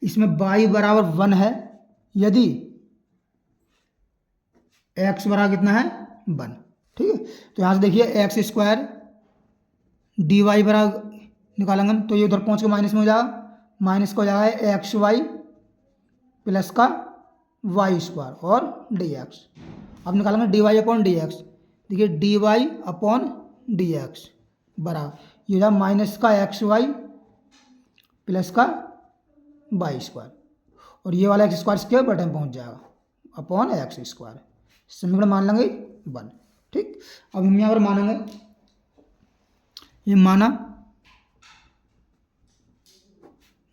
इसमें y बराबर 1 है यदि x बराबर कितना है 1। ठीक है, तो यहाँ से देखिए एक्स स्क्वायर डी वाई बराबर निकालेंगे हम, तो ये उधर पहुँच के माइनस में हो जाएगा, माइनस का हो जाएगा एक्स वाई प्लस का वाई स्क्वायर और डी एक्स। अब निकालेंगे d y upon d x, देखिए d y upon d x बराबर ये हो जाएगा माइनस का एक्स वाई प्लस का वाई स्क्वायर, और ये वाला एक्स स्क्वायर के बटन पहुंच जाएगा अपॉन एक्स स्क्वायर। समीकरण मान लेंगे 1। ठीक, अब हम यहाँ पर मानेंगे, ये माना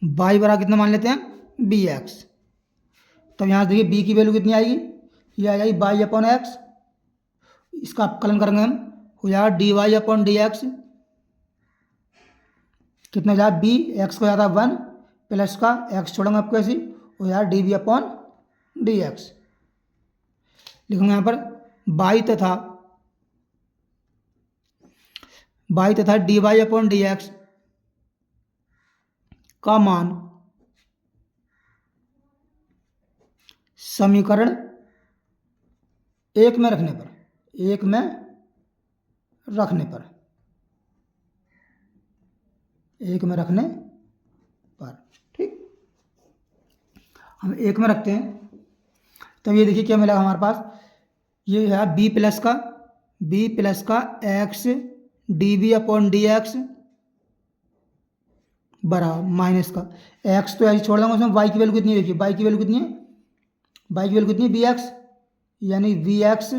y बराबर कितना मान लेते हैं बी एक्स। तब यहाँ देखिए बी की वैल्यू कितनी आएगी, ये आ जाएगी वाई अपॉन एक्स। इसका अपकलन करेंगे हम, हो जाएगा d y upon d x. कितना हो जाएगा, बी एक्स को जाता है 1 प्लस का एक्स छोड़ेंगे आपको ऐसी, हो जाएगा d b upon d x. लिखूंगा यहाँ पर बाई तथा d y upon d x का मान समीकरण एक में रखने पर, ठीक, हम एक में रखते हैं। तब ये देखिए क्या मिलेगा हमारे पास, ये है बी प्लस का x d b upon d x बराबर माइनस का एक्स, तो ऐसे छोड़ देंगे उसमें वाई की वैल्यू कितनी है, देखिए वाई की वैल्यू कितनी है बी एक्स, यानी बी एक्स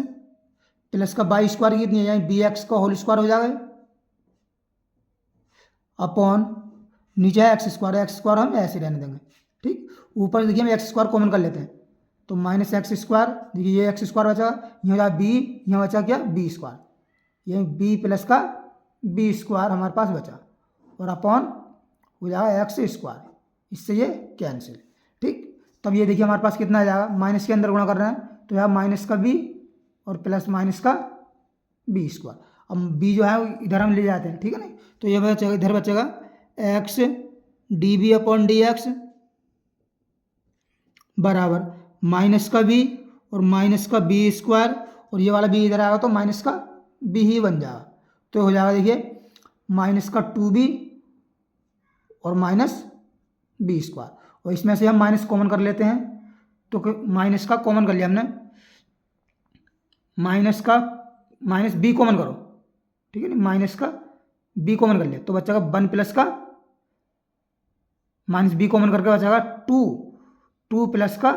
प्लस का वाई स्क्वायर कितनी है, यानी बी एक्स का होल स्क्वायर हो जाएगा अपॉन नीचे है एक्स स्क्वायर हम ऐसे रहने देंगे, ठीक। ऊपर देखिए हम एक्स स्क्वायर कॉमन कर लेते हैं, तो माइनस एक्स स्क्वायर, देखिए ये एक्स स्क्वायर बचा, यहाँ बचा बी, यहाँ बचा क्या बी स्क्वायर, ये बी प्लस का बी स्क्वायर हमारे पास बचा, और अपॉन हो जाएगा एक्स स्क्वायर, इससे ये कैंसिल, ठीक। तब ये देखिए हमारे पास कितना आ जाएगा, माइनस के अंदर गुणा कर रहे हैं तो यहाँ माइनस का बी और प्लस माइनस का बी स्क्वायर। अब बी जो है इधर हम ले जाते हैं, ठीक है ना, तो ये बचेगा, इधर बचेगा x d b upon d x बराबर माइनस का बी और माइनस का बी स्क्वायर, और ये वाला बी इधर आएगा तो माइनस का बी ही बन जाएगा, तो हो जाएगा देखिए माइनस का 2b और माइनस बी स्क्वायर, और इसमें से हम माइनस कॉमन कर लेते हैं, तो माइनस का कॉमन कर लिया हमने, माइनस बी कॉमन करो, ठीक है ना, माइनस का बी कॉमन कर लिया तो बचेगा 1 प्लस का माइनस बी कॉमन करके बचेगा 2 प्लस का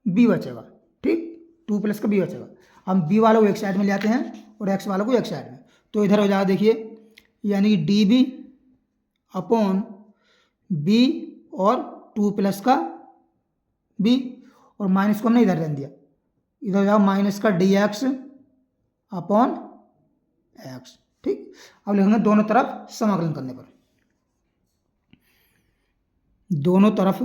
बी बचेगा, ठीक, 2 प्लस का बी बचेगा। हम बी वालों को एक साइड में ले आते हैं और एक्स वालों को एक साइड में, तो इधर हो जाएगा देखिए, यानी डी बी अपॉन बी और 2 प्लस का बी, और माइनस को हमने इधर रहने दिया, इधर हो जाएगा माइनस का डी एक्स अपॉन एक्स, ठीक। अब लिखेंगे दोनों तरफ समाकलन करने पर, दोनों तरफ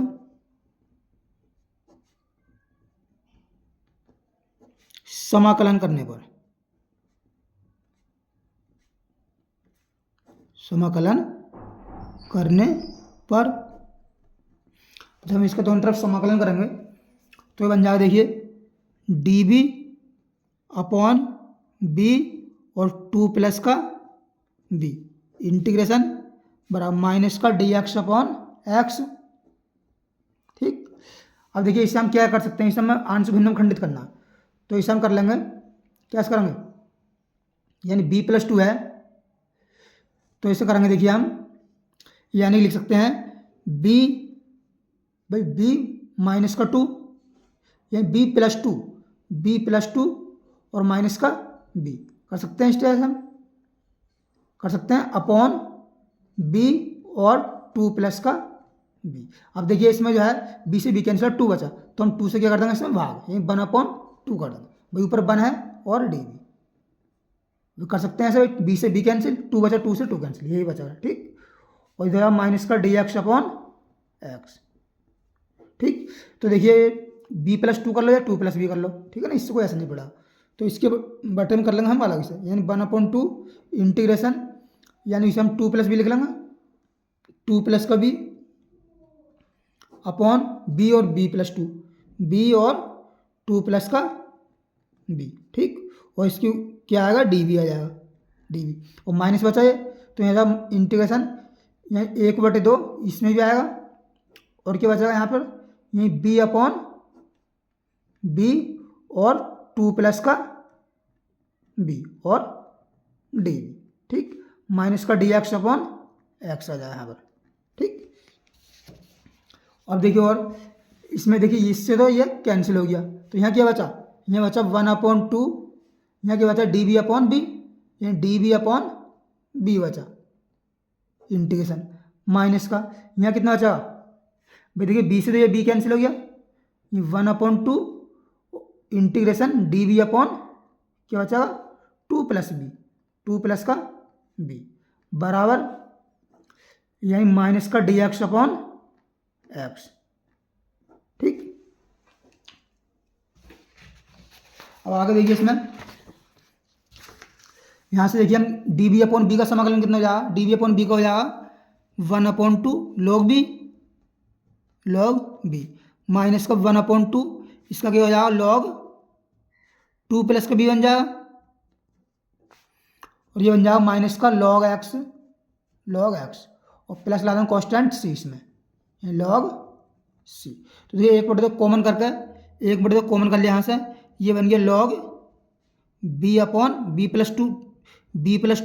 समाकलन करने पर, जब हम इसका दोनों तरफ समाकलन करेंगे तो ये बन जाएगा देखिए डी बी अपॉन बी और 2 प्लस का बी इंटीग्रेशन बराबर माइनस का डी एक्स अपॉन एक्स, ठीक। अब देखिए इसे हम क्या कर सकते हैं, इसे हमें आंशिक भिन्नों में खंडित करना, तो इसे हम कर लेंगे, क्या करेंगे, यानी b प्लस 2 है तो इसे करेंगे देखिए हम, यानी लिख सकते हैं b माइनस का 2, यानी b प्लस 2 और माइनस का b कर सकते हैं, इस तरह से हम कर सकते हैं अपॉन b और 2 प्लस का b। अब देखिए इसमें जो है b से b कैंसिल 2 बचा, तो हम 2 से क्या कर देंगे इसमें भाग, यानी 1/2 कर देंगे, भाई ऊपर 1 है और डी बी कर सकते हैं ऐसे, b से b कैंसिल, 2 बचा, 2 से 2 कैंसिल, यही बचा, ठीक। और इधर माइनस का डी एक्स अपॉन एक्स, ठीक। तो देखिए b प्लस 2 कर लो या 2 प्लस बी कर लो, ठीक है ना, इससे कोई ऐसा नहीं पड़ा, तो इसके बटन कर लेंगे हम अलग से, यानी 1/2 इंटीग्रेशन, यानी इसे हम 2 प्लस बी लिख लेंगे, 2 प्लस का बी अपॉन बी और b प्लस 2, बी और 2 प्लस का बी, ठीक। और इसकी क्या आएगा, डी बी आ जाएगा, डी बी, और माइनस बचा है तो यहाँ इंटीग्रेशन, यहाँ 1/2 इसमें भी आएगा, और क्या बचेगा यहाँ पर, यही b अपॉन बी और 2 प्लस का बी और डी बी, ठीक, माइनस का डी एक्स अपॉन एक्स आ जाएगा यहाँ पर, ठीक। अब देखिए और इसमें देखिए इससे तो ये कैंसिल हो गया, तो यहाँ क्या बचा, यहाँ बचा 1/2, यहाँ क्या बचा डी बी अपॉन बी, यहाँ डी बी अपॉन बी बचा इंटीग्रेशन, माइनस का यहाँ कितना बचा भाई देखिए बी से तो ये बी कैंसिल हो गया, ये 1/2 इंटीग्रेशन डी बी अपॉन क्या बचेगा 2 + बी, 2 + का बी बराबर यानी माइनस का डी एक्स अपॉन एक्स। ठीक, अब आगे देखिए इसमें, यहाँ से देखिए हम डी बी अपॉन बी का समाकलन कितना हो जाएगा, डी बी अपॉन बी का हो जाएगा 1/2 log बी माइनस का 1/2 इसका क्या हो जाएगा log 2 + का बी बन जाएगा, और ये बन जाएगा माइनस का log x और प्लस ला दें कॉन्स्टेंट सी इसमें log सी। तो देखिए 1/2 कॉमन करके 1/2 कॉमन कर लिया यहाँ से, ये बन गया log b अपॉन b +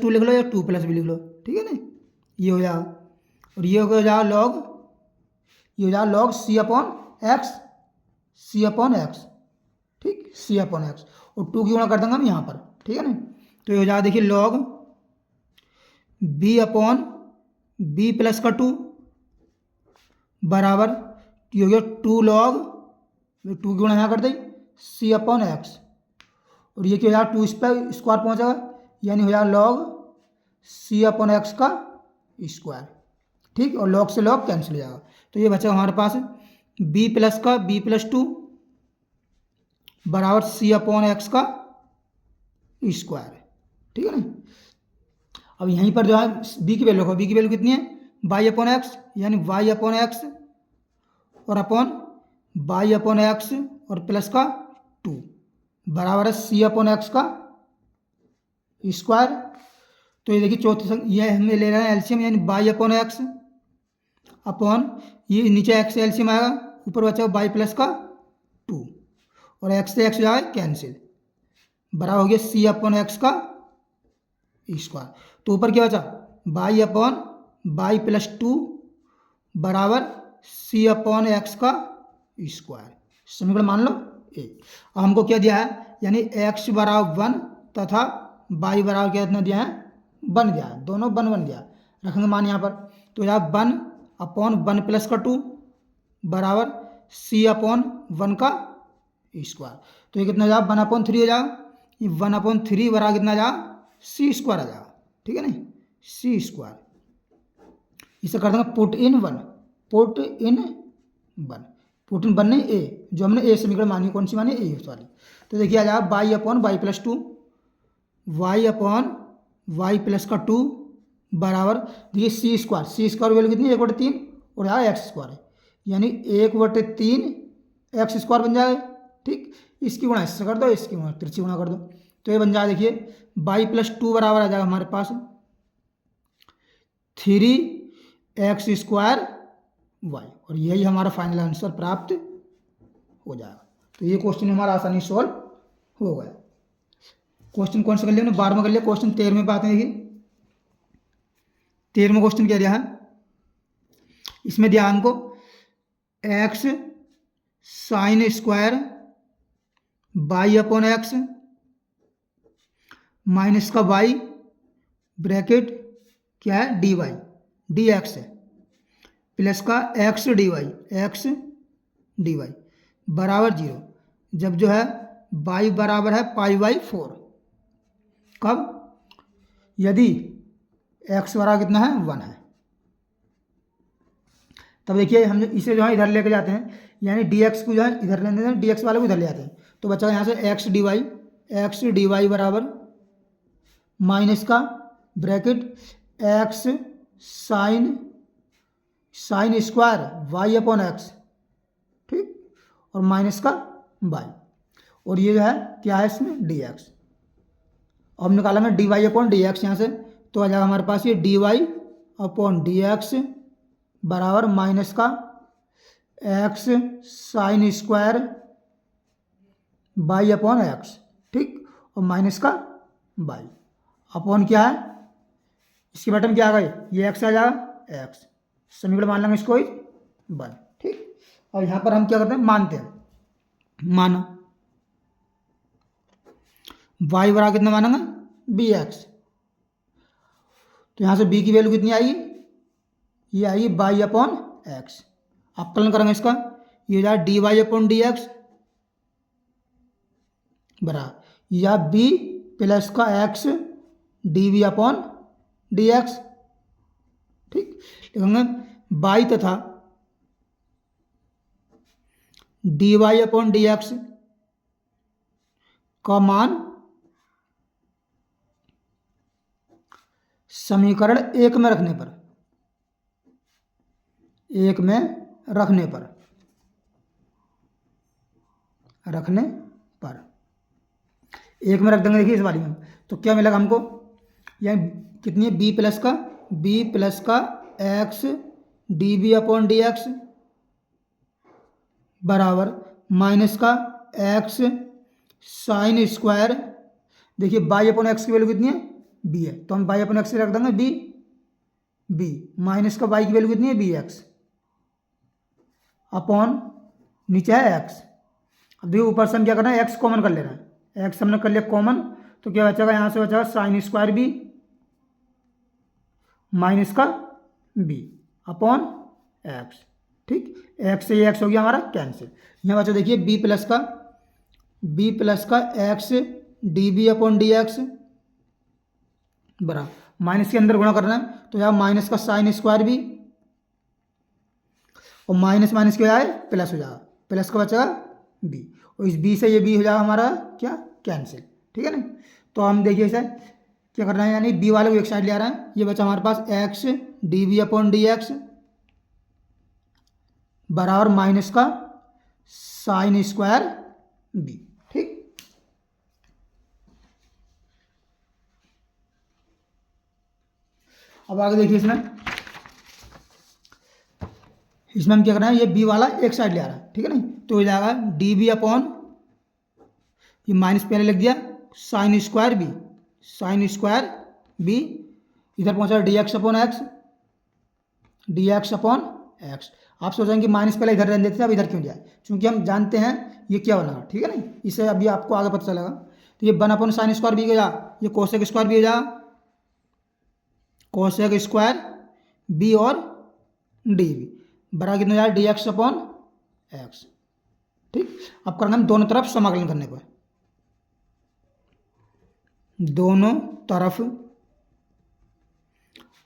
2 लिख लो या 2 + b लिख लो, ठीक है ना, ये हो जाएगा, और ये हो जाएगा log c अपॉन x, ठीक, c अपॉन x और 2 की गुणा कर देंगे हम यहाँ पर, ठीक है ना। तो ये हो जाएगा देखिए log b अपॉन b + का 2 बराबर ये हो गया 2 log 2 की गुणा यहाँ कर दें c अपॉन x, और ये क्या हो जाएगा 2 इस पर स्क्वायर पहुँचेगा यानी हो जाएगा log c अपॉन x का स्क्वायर, ठीक, और log से log कैंसिल हो जाएगा। तो ये बचा हमारे पास b + का b + 2 बराबर c अपॉन x का स्क्वायर, ठीक है ना। अब यहीं पर जो है b की वैल्यू बी की वैल्यू कितनी है y अपॉन एक्स, यानी y अपॉन एक्स और अपॉन y अपॉन एक्स और प्लस का 2 बराबर है c अपॉन एक्स का स्क्वायर। तो ये देखिए चौथे ये हमें ले रहे हैं एलसीएम, यानी y अपॉन एक्स अपॉन ये नीचे x से एलसीएम आएगा, ऊपर बचा y + का 2 और x से x जो है कैंसिल, बराबर हो गया c अपॉन एक्स का स्क्वायर। तो ऊपर क्या बचा y अपॉन y + 2 बराबर c अपॉन एक्स का स्क्वायर, समीकरण मान लो ए। अब हमको क्या दिया है, यानी x बराबर 1 तथा y बराबर क्या इतना दिया है 1 दिया है, दोनों 1 बन गया, रखेंगे मान यहाँ पर। तो यहाँ 1 अपॉन 1 + का 2 बराबर c अपॉन 1 का स्क्वायर। तो ये कितना जाएगा 1/3 हो जाएगा, ये 1/3 बराबर कितना जाएगा c स्क्वायर आ जाएगा, ठीक है नहीं, c स्क्वायर। इसे कर देंगे पुट इन 1 नहीं ए, जो हमने ए समीकरण मानी, कौन सी मानी ए वाली। तो देखिए आ जाएगा y upon y + 2 y upon y + का 2 बराबर देखिए c स्क्वायर वैल्यू कितनी 1/3 और यहाँ एक्स स्क्वायर है, यानी 1/3 एक्स स्क्वायर बन जाएगा, ठीक, इसकी गुणा इससे कर दो, इसकी गुणा तिरछी गुणा कर दो, तो ये बन जाएगा देखिए y + 2 बराबर आ जाएगा हमारे पास 3x² y, और यही हमारा फाइनल आंसर प्राप्त हो जाएगा। तो ये क्वेश्चन हमारा आसानी सॉल्व हो गया। क्वेश्चन कौन सा कर लिया हमने 12वां कर लिया। क्वेश्चन 13वें पे आते हैं। देखिए 13वां क्वेश्चन क्या दिया है, इसमें दिया हमको x sin square y upon x minus का y ब्रैकेट क्या है dy है प्लस का x dy बराबर 0, जब जो है y बराबर है π/4। कब, यदि x बराबर कितना है 1 है। तब देखिए हम इसे जो है इधर लेके जाते हैं, यानी dx को जो है इधर लेते हैं, dx वाले को इधर ले जाते हैं, तो बचा यहाँ से x dy बराबर माइनस का bracket x sine square y upon x, ठीक, और माइनस का y, और ये जो है क्या है इसमें dx। अब निकाला मैं dy अपॉन dx यहाँ से, तो आ जाएगा हमारे पास ये dy अपॉन dx बराबर माइनस का x sine square y upon x, ठीक, और माइनस का y अपॉन क्या है, इसके बटन क्या आ गए, ये x आ जाएगा x, समीकरण मान लेंगे इसको 1, ठीक। और यहाँ पर हम क्या करते हैं, मानते हैं, माना y बराबर कितना मानेंगे bx, तो यहाँ से b की वैल्यू कितनी आएगी, ये आएगी y अपॉन एक्स। अवकलन करेंगे इसका, ये हो जाएगा d y upon d x बराबर या बी प्लस का x d v upon d x. ठीक, लिखेंगे बाई तथा d y upon d x का मान समीकरण एक में रखने पर, एक में रखने पर एक में रख देंगे। देखिए इस बारी में तो क्या मिलेगा हमको, यानी कितनी है बी प्लस का x d b upon d x बराबर माइनस का एक्स साइन स्क्वायर। देखिए बाई अपॉन एक्स की वैल्यू कितनी है बी है, तो हम बाई अपॉन एक्स रख देंगे बी माइनस का बाई की वैल्यू कितनी है बी एक्स अपॉन नीचे है एक्स। अब देखिए ऊपर से हम क्या करना है, एक्स कॉमन कर ले रहे हैं, एक्स हमने कर लिया कॉमन, तो क्या बचेगा यहाँ से बचेगा साइन स्क्वायर बी माइनस का बी अपॉन एक्स। ठीक, एक्स से ये एक्स हो गया हमारा कैंसिल। यहाँ बचा देखिए बी प्लस का x d b upon d x बराबर माइनस के अंदर गुणा करना है, तो यहाँ माइनस का साइन स्क्वायर बी और माइनस माइनस क्या है प्लस हो जाएगा, प्लस का बचेगा बी और इस बी से ये बी हो जाएगा हमारा क्या कैंसिल। ठीक है ना, तो हम देखिए इसे क्या करना है, यानी बी वाले को एक साइड ले आ रहा है, ये बचा हमारे पास x d v upon d x बराबर माइनस का साइन स्क्वायर बी। ठीक, अब आगे देखिए इसमें हम क्या करना है, ये बी वाला एक साइड ले आ रहा है। ठीक है ना, तो हो जाएगा डी बी अपॉन ये माइनस पहले लिख दिया साइन स्क्वायर बी इधर पहुंचा डी एक्स अपॉन एक्स। आप सोचेंगे कि माइनस पहले इधर रहने देते थे, अब इधर क्यों दिया, क्योंकि हम जानते हैं ये क्या बनेगा। ठीक है ना, इसे अभी आपको आगे पता चलेगा। तो ये one upon sine square b हो जाएगा, ये कोसेक स्क्वायर बी हो जाएगा, कोसेक स्क्वायर बी और डी बी बराबर कितना हो जाएगा डी एक्स अपॉन एक्स। ठीक, अब करना हम दोनों तरफ समाकलन करने पर, दोनों तरफ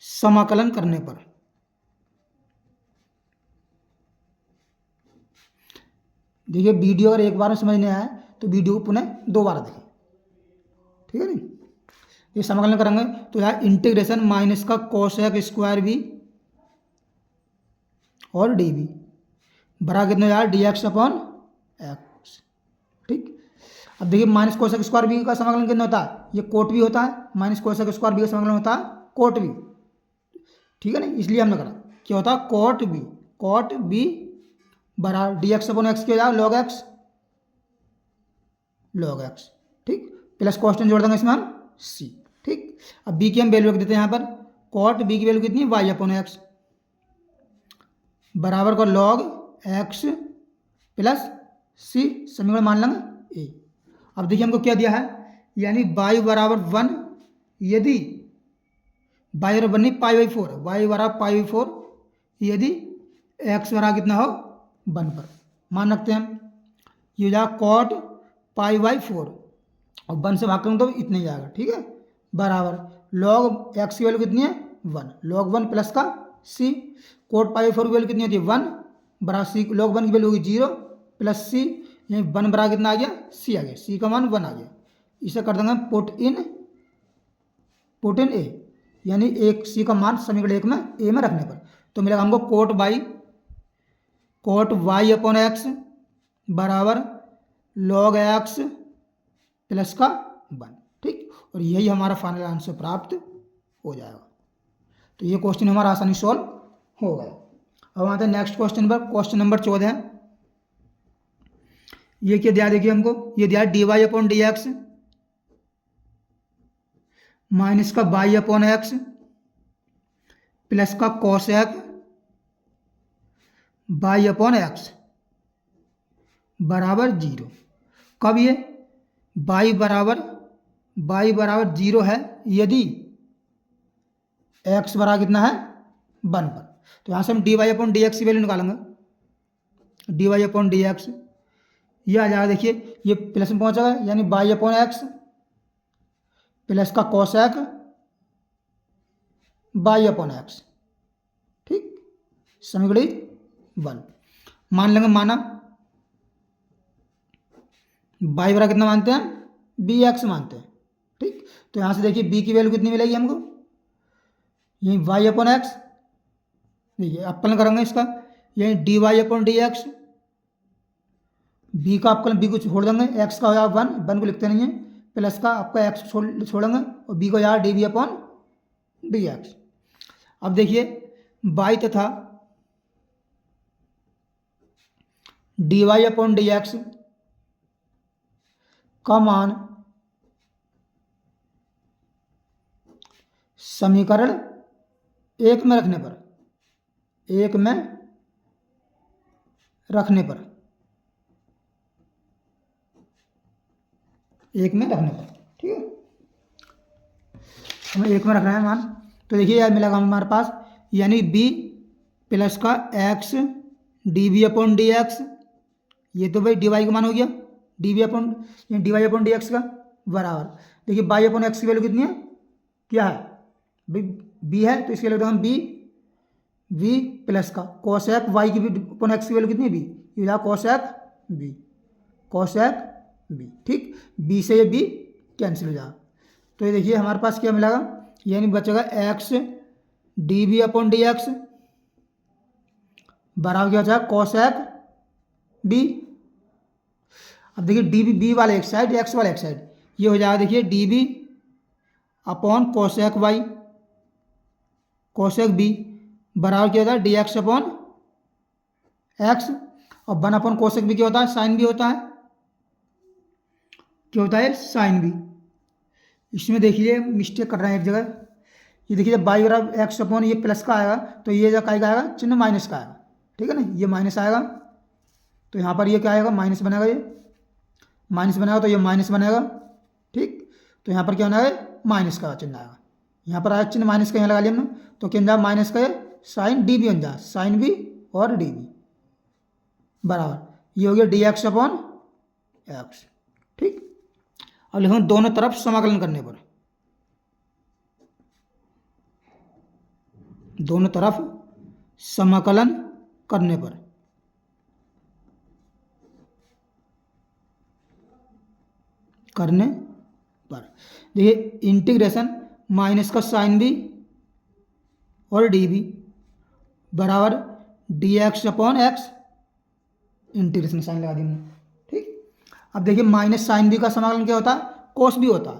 समाकलन करने पर देखिए वीडियो अगर एक बार में समझ नहीं आया तो वीडियो को पुनः दोबारा देखें। ठीक है नहीं, ये समाकलन करेंगे तो यहाँ इंटीग्रेशन माइनस का कोसेक स्क्वायर बी और डी बी बराबर कितना यार डी एक्स अपॉन एक्स। ठीक, अब देखिए माइनस कोसेक स्क्वायर बी का समाकलन कितना होता है, ये कोट भी होता है, माइनस कोसेक स्क्वायर बी का समाकलन होता है कोट बी। ठीक है ना, इसलिए हमने करा क्या होता है कोट बी बराबर डी एक्स अपॉन एक्स क्या जाएगा लॉग एक्स। ठीक, प्लस कॉन्स्टेंट जोड़ देंगे इसमें हम सी। ठीक, अब बी की हम वैल्यू रख देते हैं यहाँ पर, कॉट बी की वैल्यू कितनी है वाई अपॉन एक्स बराबर का लॉग एक्स प्लस सी समीकरण मान लेंगे ए। अब देखिए हमको क्या दिया है, यानी वाई बराबर 1 यदि वाई बराबर नहीं पाई बाई 4, वाई बराबर पाई बाई 4 यदि एक्स बराबर कितना हो 1 पर मान रखते हैं हम, ये हो जाएगा कॉट पाई बाई 4 और 1 से भाग करूँ तो इतने ही आएगा। ठीक है, बराबर लॉग एक्स की वैल्यू कितनी है 1, लॉग 1 प्लस का सी, कोट पाई 4 की वैल्यू कितनी होती है 1 बराबर सी, लॉग 1 की वैल्यू होगी 0 प्लस सी, यही 1 बराबर कितना आ गया सी आ गया, सी का मान 1 आ गया। इसे कर देंगे पुट इन ए, यानी एक सी का मान समीकरण एक में ए में रखने पर, तो मिलेगा हमको कोट वाई अपॉन एक्स बराबर लॉग एक्स प्लस का 1। ठीक, और यही हमारा फाइनल आंसर प्राप्त हो जाएगा। तो ये क्वेश्चन हमारा आसानी सॉल्व हो गया। अब आते हैं नेक्स्ट क्वेश्चन पर, क्वेश्चन नंबर 14। ये क्या दिया देखिए हमको, ये दिया d y upon d x minus का वाई अपॉन एक्स प्लस का कोसेक वाई अपॉन एक्स बराबर 0। कब ये वाई बराबर 0 है यदि एक्स बराबर कितना है 1 पर, तो यहाँ से हम d y upon d x की वैल्यू निकालेंगे। D y upon d x, ये आ जाएगा, देखिए ये प्लस में पहुंचा है यानी वाई अपॉन एक्स प्लस का कोसेक वाई अपॉन एक्स, ठीक, समीकरण 1। मान लेंगे, माना वाई बराबर कितना मानते हैं, बी एक्स मानते हैं, ठीक। तो यहाँ से देखिए बी की वैल्यू कितनी मिलेगी हमको, यही वाई अपॉन एक्स, देखिए अपकलन करेंगे इसका, यही d y upon d x, b का अपकलन, बी को छोड़ देंगे, एक्स का हो जाएगा 1 को लिखते नहीं है, प्लस का आपका एक्स छोड़ेंगे और बी को जाएगा d b upon d x. अब देखिए वाई तथा d y upon d x का मान समीकरण 1 में रखने पर, 1 में रखने पर, 1 में रखने पर, ठीक है, हमें 1 में रखना है मान। तो देखिए यार मिलेगा हमारे पास, यानी b प्लस का x d b upon d x, ये तो भाई डी वाई का मान हो गया, d b upon d y upon d x का बराबर, देखिए वाई अपॉन एक्स की वैल्यू कितनी है, क्या है भाई बी है, तो इसके लिए हम बी वी प्लस का कोसेक वाई की भी अपॉन एक्स की वैल्यू कितनी है बी, ये रहा कोसेक बी, कोसेक बी, ठीक, बी से ये बी कैंसिल हो जाएगा। तो ये देखिए हमारे पास क्या मिलेगा, यानी बचेगा x d b upon d x बराबर क्या हो जाएगा कोसेक बी। अब देखिए डी बी वाले एक साइड, एक्स वाले एक साइड, ये हो जाएगा देखिए d b upon cosec y cosec b बराबर क्या होता है डी एक्स अपॉन एक्स, और 1 अपॉन कोसेक बी क्या होता है, साइन बी होता है, क्या होता है साइन बी। इसमें देखिए मिस्टेक कर रहे हैं एक जगह, ये देखिए जब बाई बराबर एक्स अपॉन ये प्लस का आएगा तो ये जो का आएगा चिन्ह माइनस का आएगा, ठीक है ना, ये माइनस आएगा तो यहाँ पर ये क्या आएगा माइनस बनेगा, ये माइनस बनेगा तो ये माइनस बनेगा, ठीक, तो यहाँ पर क्या होना है माइनस का चिन्ह आएगा, यहाँ पर आया चिन्ह माइनस का, यहाँ लगा लिया हमने, तो क्या जाए माइनस का साइन डी बी बन जाए, साइन बी और डी बी बराबर ये हो गया डी एक्स अपॉन एक्स, ठीक। अब लिखो दोनों तरफ समाकलन करने पर, दोनों तरफ समाकलन करने पर देखिए इंटीग्रेशन माइनस का साइन बी और डी बी बराबर d x upon x, integration sine लगा दिया हमने, ठीक। अब देखिए माइनस साइन बी का समाकलन क्या होता है, कोस बी होता है,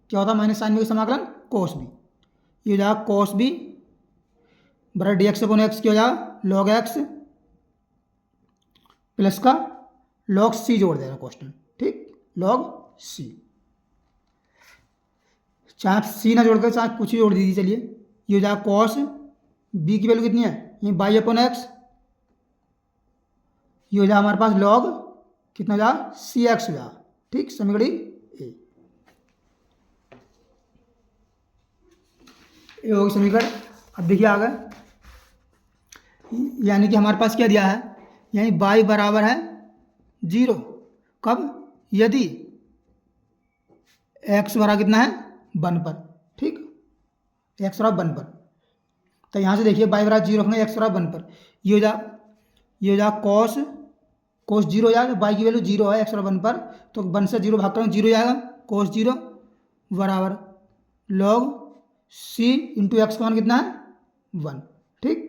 क्या होता है माइनस साइन बी का समाकलन कोस बी, ये हो जाएगा कोस बी बराबर डी एक्स अपॉन एक्स क्या हो जाएगा लॉग एक्स प्लस का लॉग सी जोड़ देना कॉन्स्टेंट, ठीक, लॉग सी, चाहे आप सी ना जोड़कर चाहे कुछ ही जोड़ दीजिए, चलिए ये हो जाएगा कॉस बी की वैल्यू कितनी है, ये बाई अपॉन एक्स, ये हो जाएगा हमारे पास लॉग कितना हो जाएगा सी एक्स हो जाएगा, ठीक, समीकरण ए होगी समीकरण। अब देखिए आगे, यानी कि हमारे पास क्या दिया है, यानी बाई बराबर है 0, कब, यदि एक्स बराबर कितना है 1 पर, ठीक, एक्स बराबर 1 पर, तो यहाँ से देखिए बाई बराबर 0 रखेंगे, एक्स बराबर 1 पर, ये हो जा कॉस 0 हो जाएगा, बाई की वैल्यू 0 है, एक्स बराबर 1 पर, तो 1 से 0 भाग करेंगे 0 जाएगा, कॉस 0 बराबर लॉग सी इंटू एक्स का मान कितना है 1, ठीक,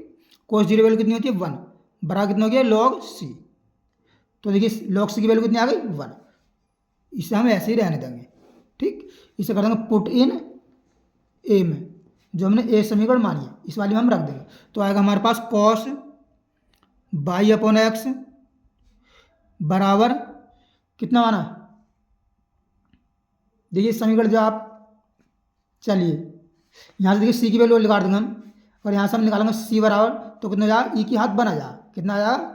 कॉस 0 वैल्यू कितनी होती है 1 बराबर कितना हो गया लॉग सी, तो देखिए लॉग सी की वैल्यू कितनी आ गई 1, इसे हम ऐसे ही रहने देंगे, ठीक, इसे कर देंगे पुट इन ए में, जो हमने ए समीकरण मानी है इस वाली में हम रख देंगे, तो आएगा हमारे पास कॉस बाई अपॉन एक्स बराबर कितना माना, देखिए समीकरण जो आप, चलिए यहाँ से देखिए सी की वैल्यू निकाल देंगे हम, और यहाँ से हम निकालेंगे सी बराबर, तो कितना जाएगा ई की हाथ बना जाएगा, कितना आ जाएगा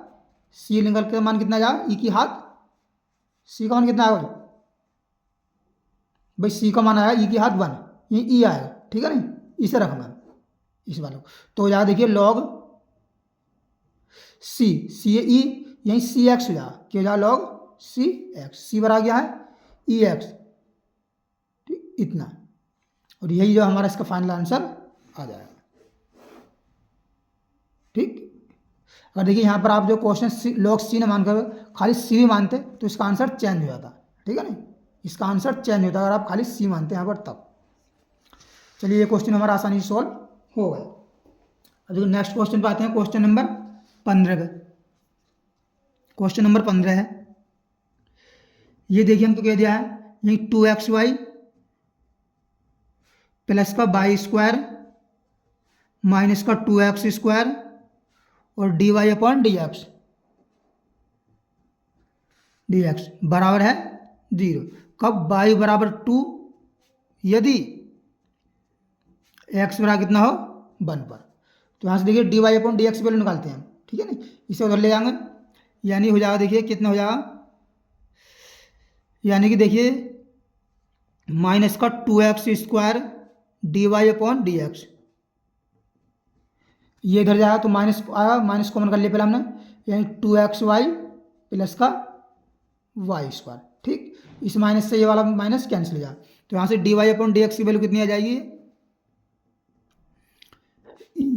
सी निकल के मान कितना जाएगा ई की हाथ, सी का मान कितना आएगा भाई सी का मान आएगा ई की हाथ 1, ये ई आएगा, ठीक है नहीं, इसे रखना इस वाले को, तो हो जाएगा देखिए लॉग सी, सी ई, यहीं सी एक्स हो जाएगा, क्या हो जाएगा लॉग सी एक्स, सी बराबर क्या है ई एक्स, ठीक इतना, और यही जो हमारा इसका फाइनल आंसर आ जाएगा। ठीक, अगर देखिए यहाँ पर आप जो क्वेश्चन लॉग सी न मानकर खाली सी भी मानते तो इसका आंसर चेंज हो जाता, ठीक है ना, इसका आंसर चेंज होता अगर आप खाली सी मानते यहाँ पर तब। चलिए ये क्वेश्चन हमारा आसानी से सॉल्व हो गया। अब देखो नेक्स्ट क्वेश्चन पे आते हैं, क्वेश्चन नंबर 15 पे। क्वेश्चन नंबर 15 है, ये देखिए हमको क्या दिया है, यही 2xy प्लस का वाई स्क्वायर माइनस का 2x स्क्वायर और dy अपॉन dx बराबर है 0। कब y बराबर 2, यदि x बराबर कितना हो 1 पर। तो यहाँ से देखिए dy अपॉन dx वैल्यू निकालते हैं हम, ठीक है ना, इसे उधर ले जाएंगे, यानी हो जाएगा देखिए कितना हो जाएगा, यानी कि देखिए माइनस का 2x square dy upon dx, ये इधर जाएगा तो माइनस आया, माइनस कॉमन कर लिया पहले हमने, यानी 2xy प्लस का वाई स्क्वायर, ठीक, इस माइनस से ये वाला माइनस कैंसिल हो जाए, तो यहाँ से dy अपॉन dx की वैल्यू कितनी आ जाएगी,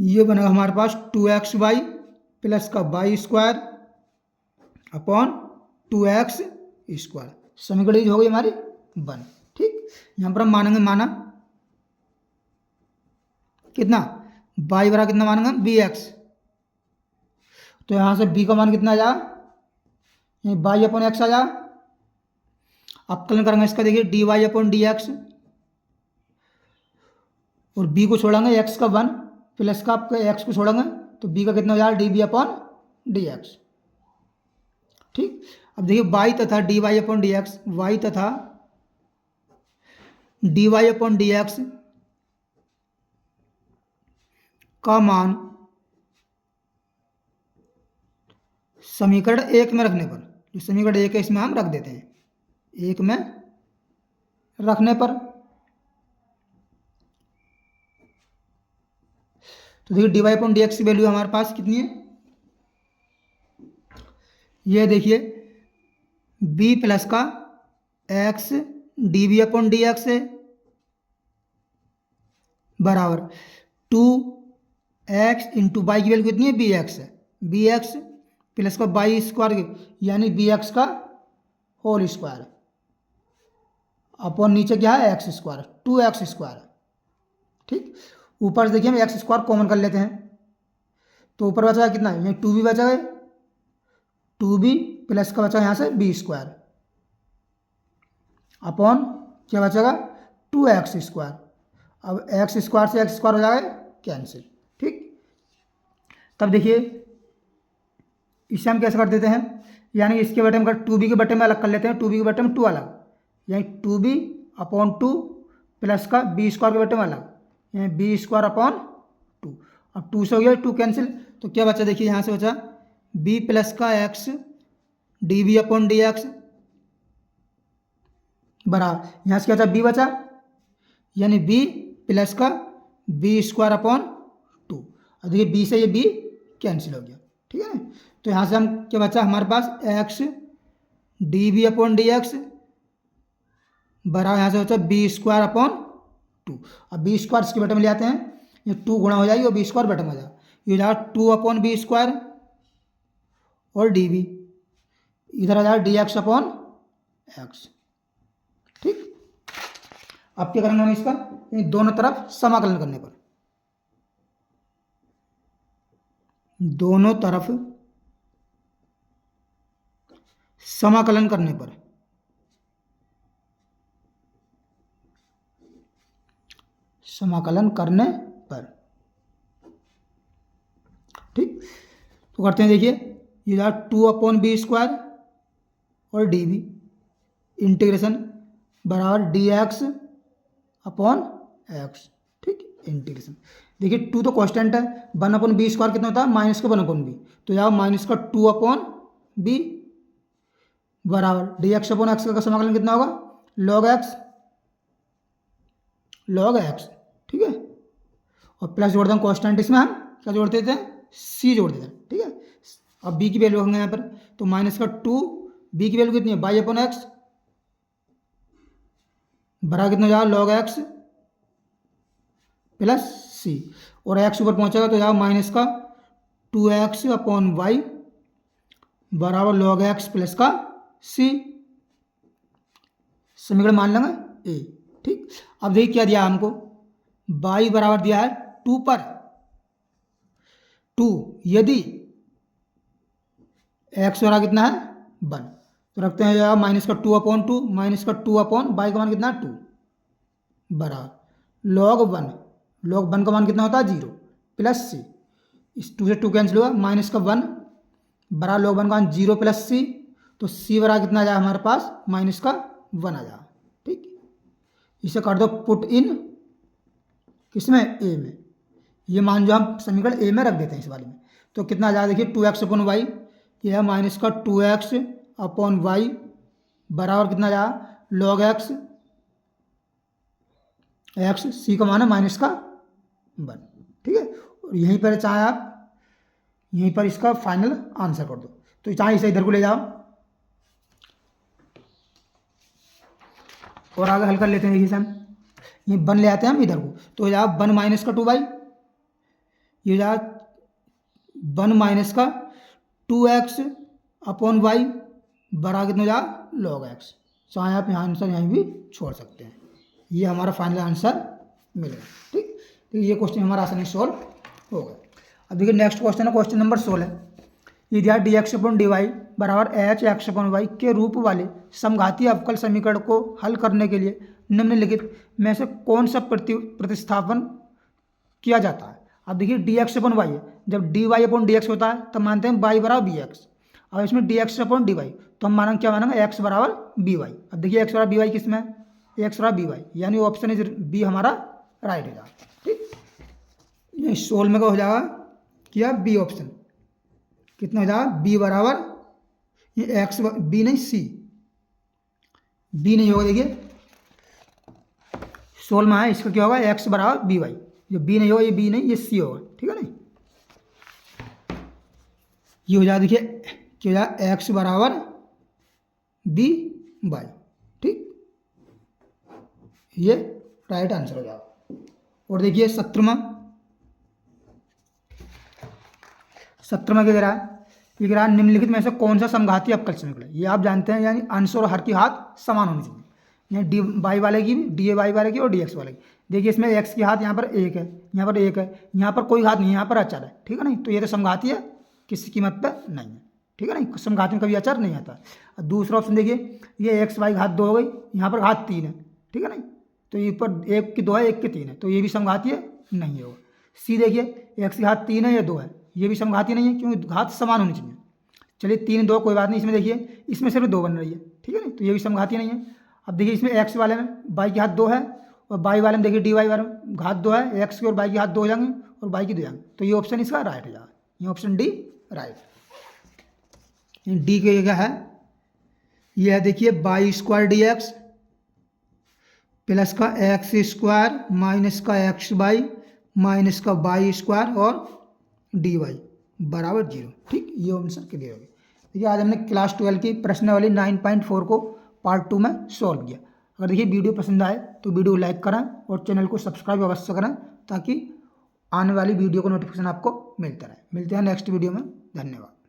ये बनेगा हमारे पास 2xy प्लस का y square upon 2x square, समीकरण हो गई हमारी 1। ठीक, यहाँ पर हम मानेंगे माना कितना, y बराबर कितना मानेंगे bx, तो यहाँ से b का मान कितना आ जाएगा, y अपॉन एक्स आ जाएगा। अवकलन करेंगे इसका, देखिए dy अपॉन dx और b को छोड़ेंगे x का 1 प्लस का आपका x को छोड़ेंगे तो b का कितना हो जाएगा db अपॉन dx। ठीक, अब देखिए y तथा dy अपॉन dx, y तथा dy अपॉन dx का मान समीकरण 1 में रखने पर, जो समीकरण 1 है इसमें हम रख देते हैं, 1 में रखने पर, तो देखिए dy अपॉन dx की वैल्यू हमारे पास कितनी है, ये देखिए b प्लस का x db अपॉन dx है बराबर 2x इंटू वाई की वैल्यू कितनी है bx है, bx प्लस का वाई स्क्वायर यानी bx का होल स्क्वायर अपॉन नीचे क्या है x स्क्वायर 2x स्क्वायर। ठीक, ऊपर से देखिए हम एक्स स्क्वायर कॉमन कर लेते हैं, तो ऊपर बचा है कितना, यहाँ 2b बचा है, 2b प्लस का बचा यहाँ से b स्क्वायर अपॉन क्या बचेगा 2x स्क्वायर। अब एक्स स्क्वायर से एक्स स्क्वायर हो जाएगा कैंसिल। ठीक, तब देखिए इसे हम कैसे कर देते हैं, यानी इसके बटे में अगर 2b के बटे में अलग कर लेते हैं, 2b के बटे में 2 अलग, यानी 2b अपॉन 2 प्लस का b स्क्वायर के बटे में अलग, यानी b स्क्वायर अपॉन 2। अब 2 से हो गया 2 कैंसिल, तो क्या बचा देखिए यहाँ से बचा b प्लस का x db अपॉन dx बराबर, यहाँ से क्या बचा b बचा, यानी b प्लस का b स्क्वायर अपॉन 2। अब देखिए b से ये b कैंसिल हो गया, ठीक है ना, तो यहाँ से हम क्या बचा हमारे पास x db अपॉन dx बराबर, यहाँ से बचा b स्क्वायर अपॉन 2। अब b स्क्वायर इसके बटे में ले आते हैं, ये 2 गुणा हो जाएगी और b स्क्वायर बटे में आ जाएगा, ये हो जाएगा 2 अपॉन b स्क्वायर और db, इधर आ जाएगा dx अपॉन x। ठीक, अब क्या करेंगे हम इसका, दोनों तरफ समाकलन करने पर, दोनों तरफ समाकलन करने पर, समाकलन करने पर, ठीक, तो करते हैं देखिए ये रहा 2 अपॉन बी स्क्वायर और डी बी इंटीग्रेशन बराबर डी एक्स अपॉन एक्स। ठीक, इंटीग्रेशन देखिए 2 तो कांस्टेंट है, 1 अपॉन बी स्क्वायर कितना होता है माइनस का 1 अपॉन बी, तो यहाँ माइनस का 2 अपॉन बी बराबर डी एक्स अपॉन एक्स का समाकलन कितना होगा लॉग एक्स, लॉग एक्स। ठीक है, और प्लस जोड़ दें कांस्टेंट, इसमें हम क्या जोड़ देते हैं सी जोड़ देते हैं। ठीक है, अब बी की वैल्यू होंगे यहाँ पर, तो माइनस का 2, बी की वैल्यू कितनी है बाई अपॉन एक्स, बराबर कितना हो जाएगा लॉग एक्स प्लस सी, और एक्स ऊपर पहुंचेगा तो जाएगा माइनस का 2x अपॉन वाई बराबर लॉग एक्स प्लस का सी। समीकरण मान लेंगे ए। ठीक, अब देखिए क्या दिया हमको, बाई बराबर दिया है 2 पर 2, यदि एक्स बराबर कितना है 1, तो रखते हैं माइनस का 2 अपॉन 2, माइनस का 2 अपॉन बाई का मान कितना है 2 बराबर लॉग 1, लॉग 1 का मान कितना होता है 0 प्लस सी, इस 2 से 2 कैंसिल हुआ, माइनस का 1 बराबर लॉग 1 का मान 0 प्लस सी, तो सी बराबर कितना आ जाएगा हमारे पास माइनस का 1 आ जाएगा। ठीक, इसे कर दो पुट इन किसमें ए में, ये मान जो हम समीकरण ए में रख देते हैं इस वाले में, तो कितना आ जाएगा देखिए 2x अपॉन वाई, यह है माइनस का 2x अपॉन वाई बराबर कितना आ जाएगा लॉग एक्स, एक्स सी का मान है माइनस का 1। ठीक है, और यहीं पर चाहे आप यहीं पर इसका फाइनल आंसर कर दो, तो चाहे इसे इधर को ले जाओ और आगे हल कर लेते हैं। देखिए हम ये 1 ले आते हैं हम इधर को, तो हो जाएगा 1 माइनस का 2 बाई, ये हो जाएगा 1 माइनस का 2x अपॉन वाई बराबर कितना हो जाएगा लॉग एक्स। चाहे आप यहाँ आंसर यहीं भी छोड़ सकते हैं, ये हमारा फाइनल आंसर मिलेगा। ठीक, तो ये क्वेश्चन हमारा आसानी सॉल्व हो गया। अब देखिए नेक्स्ट क्वेश्चन है, क्वेश्चन नंबर 16। ये दिया d x upon d y बराबर एच एक्स अपॉन वाई के रूप वाले समघातीय अवकल समीकरण को हल करने के लिए निम्नलिखित में से कौन सा प्रतिस्थापन किया जाता है। अब देखिए डी एक्स अपॉन वाई है, जब d y upon d x होता है तब मानते हैं वाई बराबर बी एक्स, और इसमें d x upon d y तो हम मानेंगे क्या मानेंगे एक्स बराबर बी वाई। अब देखिए एक्स बराबर बी वाई किस में है, एक्स बराबर बी वाई, यानी ऑप्शन इज बी हमारा राइट हो जाएगा। ठीक, ये 16 में का हो जाएगा क्या बी ऑप्शन, कितना हो जाएगा बी बराबर ये एक्स, बी नहीं सी, बी नहीं होगा, देखिए 16 में है, इसका क्या होगा एक्स बराबर बी वाई, जो बी नहीं होगा ये बी नहीं ये सी होगा। ठीक है नहीं, ये हो जाएगा देखिए क्या हो जाएगा एक्स बराबर बी वाई। ठीक, ये राइट आंसर हो जाएगा। और देखिए 17वां क्या कह रहा है, ये कह रहा है निम्नलिखित में से कौन सा समघातीय अवकल समीकरण, ये आप जानते हैं यानी अंश और हर की हाथ समान होनी चाहिए, यानी डी वाई वाले की डी ए वाई वाले की और डी एक्स वाले की। देखिए इसमें एक्स की हाथ यहाँ पर 1 है, यहाँ पर 1 है, यहाँ पर कोई हाथ नहीं है, यहाँ पर अचर है। ठीक है नहीं, तो ये तो समघातीय है, किसी कीमत पर नहीं है। ठीक है नहीं, समघात में कभी अचर नहीं आता। और दूसरा ऑप्शन देखिए ये एक्स वाई घात 2 हो गई, यहाँ पर घात 3 है। ठीक है नहीं, तो ये ऊपर 1 की 2 है 1 की 3 है, तो ये भी समघातीय नहीं होगा। सी देखिए एक्स की घात 3 है या 2 है, ये भी समघातीय नहीं है क्योंकि घात समान होनी चाहिए। चलिए 3 2 कोई बात नहीं, इसमें देखिए इसमें सिर्फ 2 बन रही है। ठीक है नहीं, तो ये भी समघातीय नहीं है। अब देखिए इसमें एक्स वाले में बाई की हाथ 2 है, और बाई वाले में देखिए डी वाई वाले में घात 2 है, एक्स की और बाई की हाथ 2 हो जाएंगे और बाई की 2 जाएंगे, तो ये ऑप्शन इसका राइट हो जाएगा, ये ऑप्शन डी राइट। डी के क्या है, ये है देखिए by square D x plus का एक्स स्क्वायर माइनस का एक्स बाई माइनस का बाई स्क्वायर और डी वाई बराबर 0। ठीक, ये आंसर क्लियर हो गया। देखिए आज हमने क्लास 12 की प्रश्नावली 9.4 को पार्ट 2 में सॉल्व किया। अगर देखिए वीडियो पसंद आए तो वीडियो लाइक करें और चैनल को सब्सक्राइब अवश्य करें, ताकि आने वाली वीडियो का नोटिफिकेशन आपको मिलता रहे। मिलते हैं नेक्स्ट वीडियो में, धन्यवाद।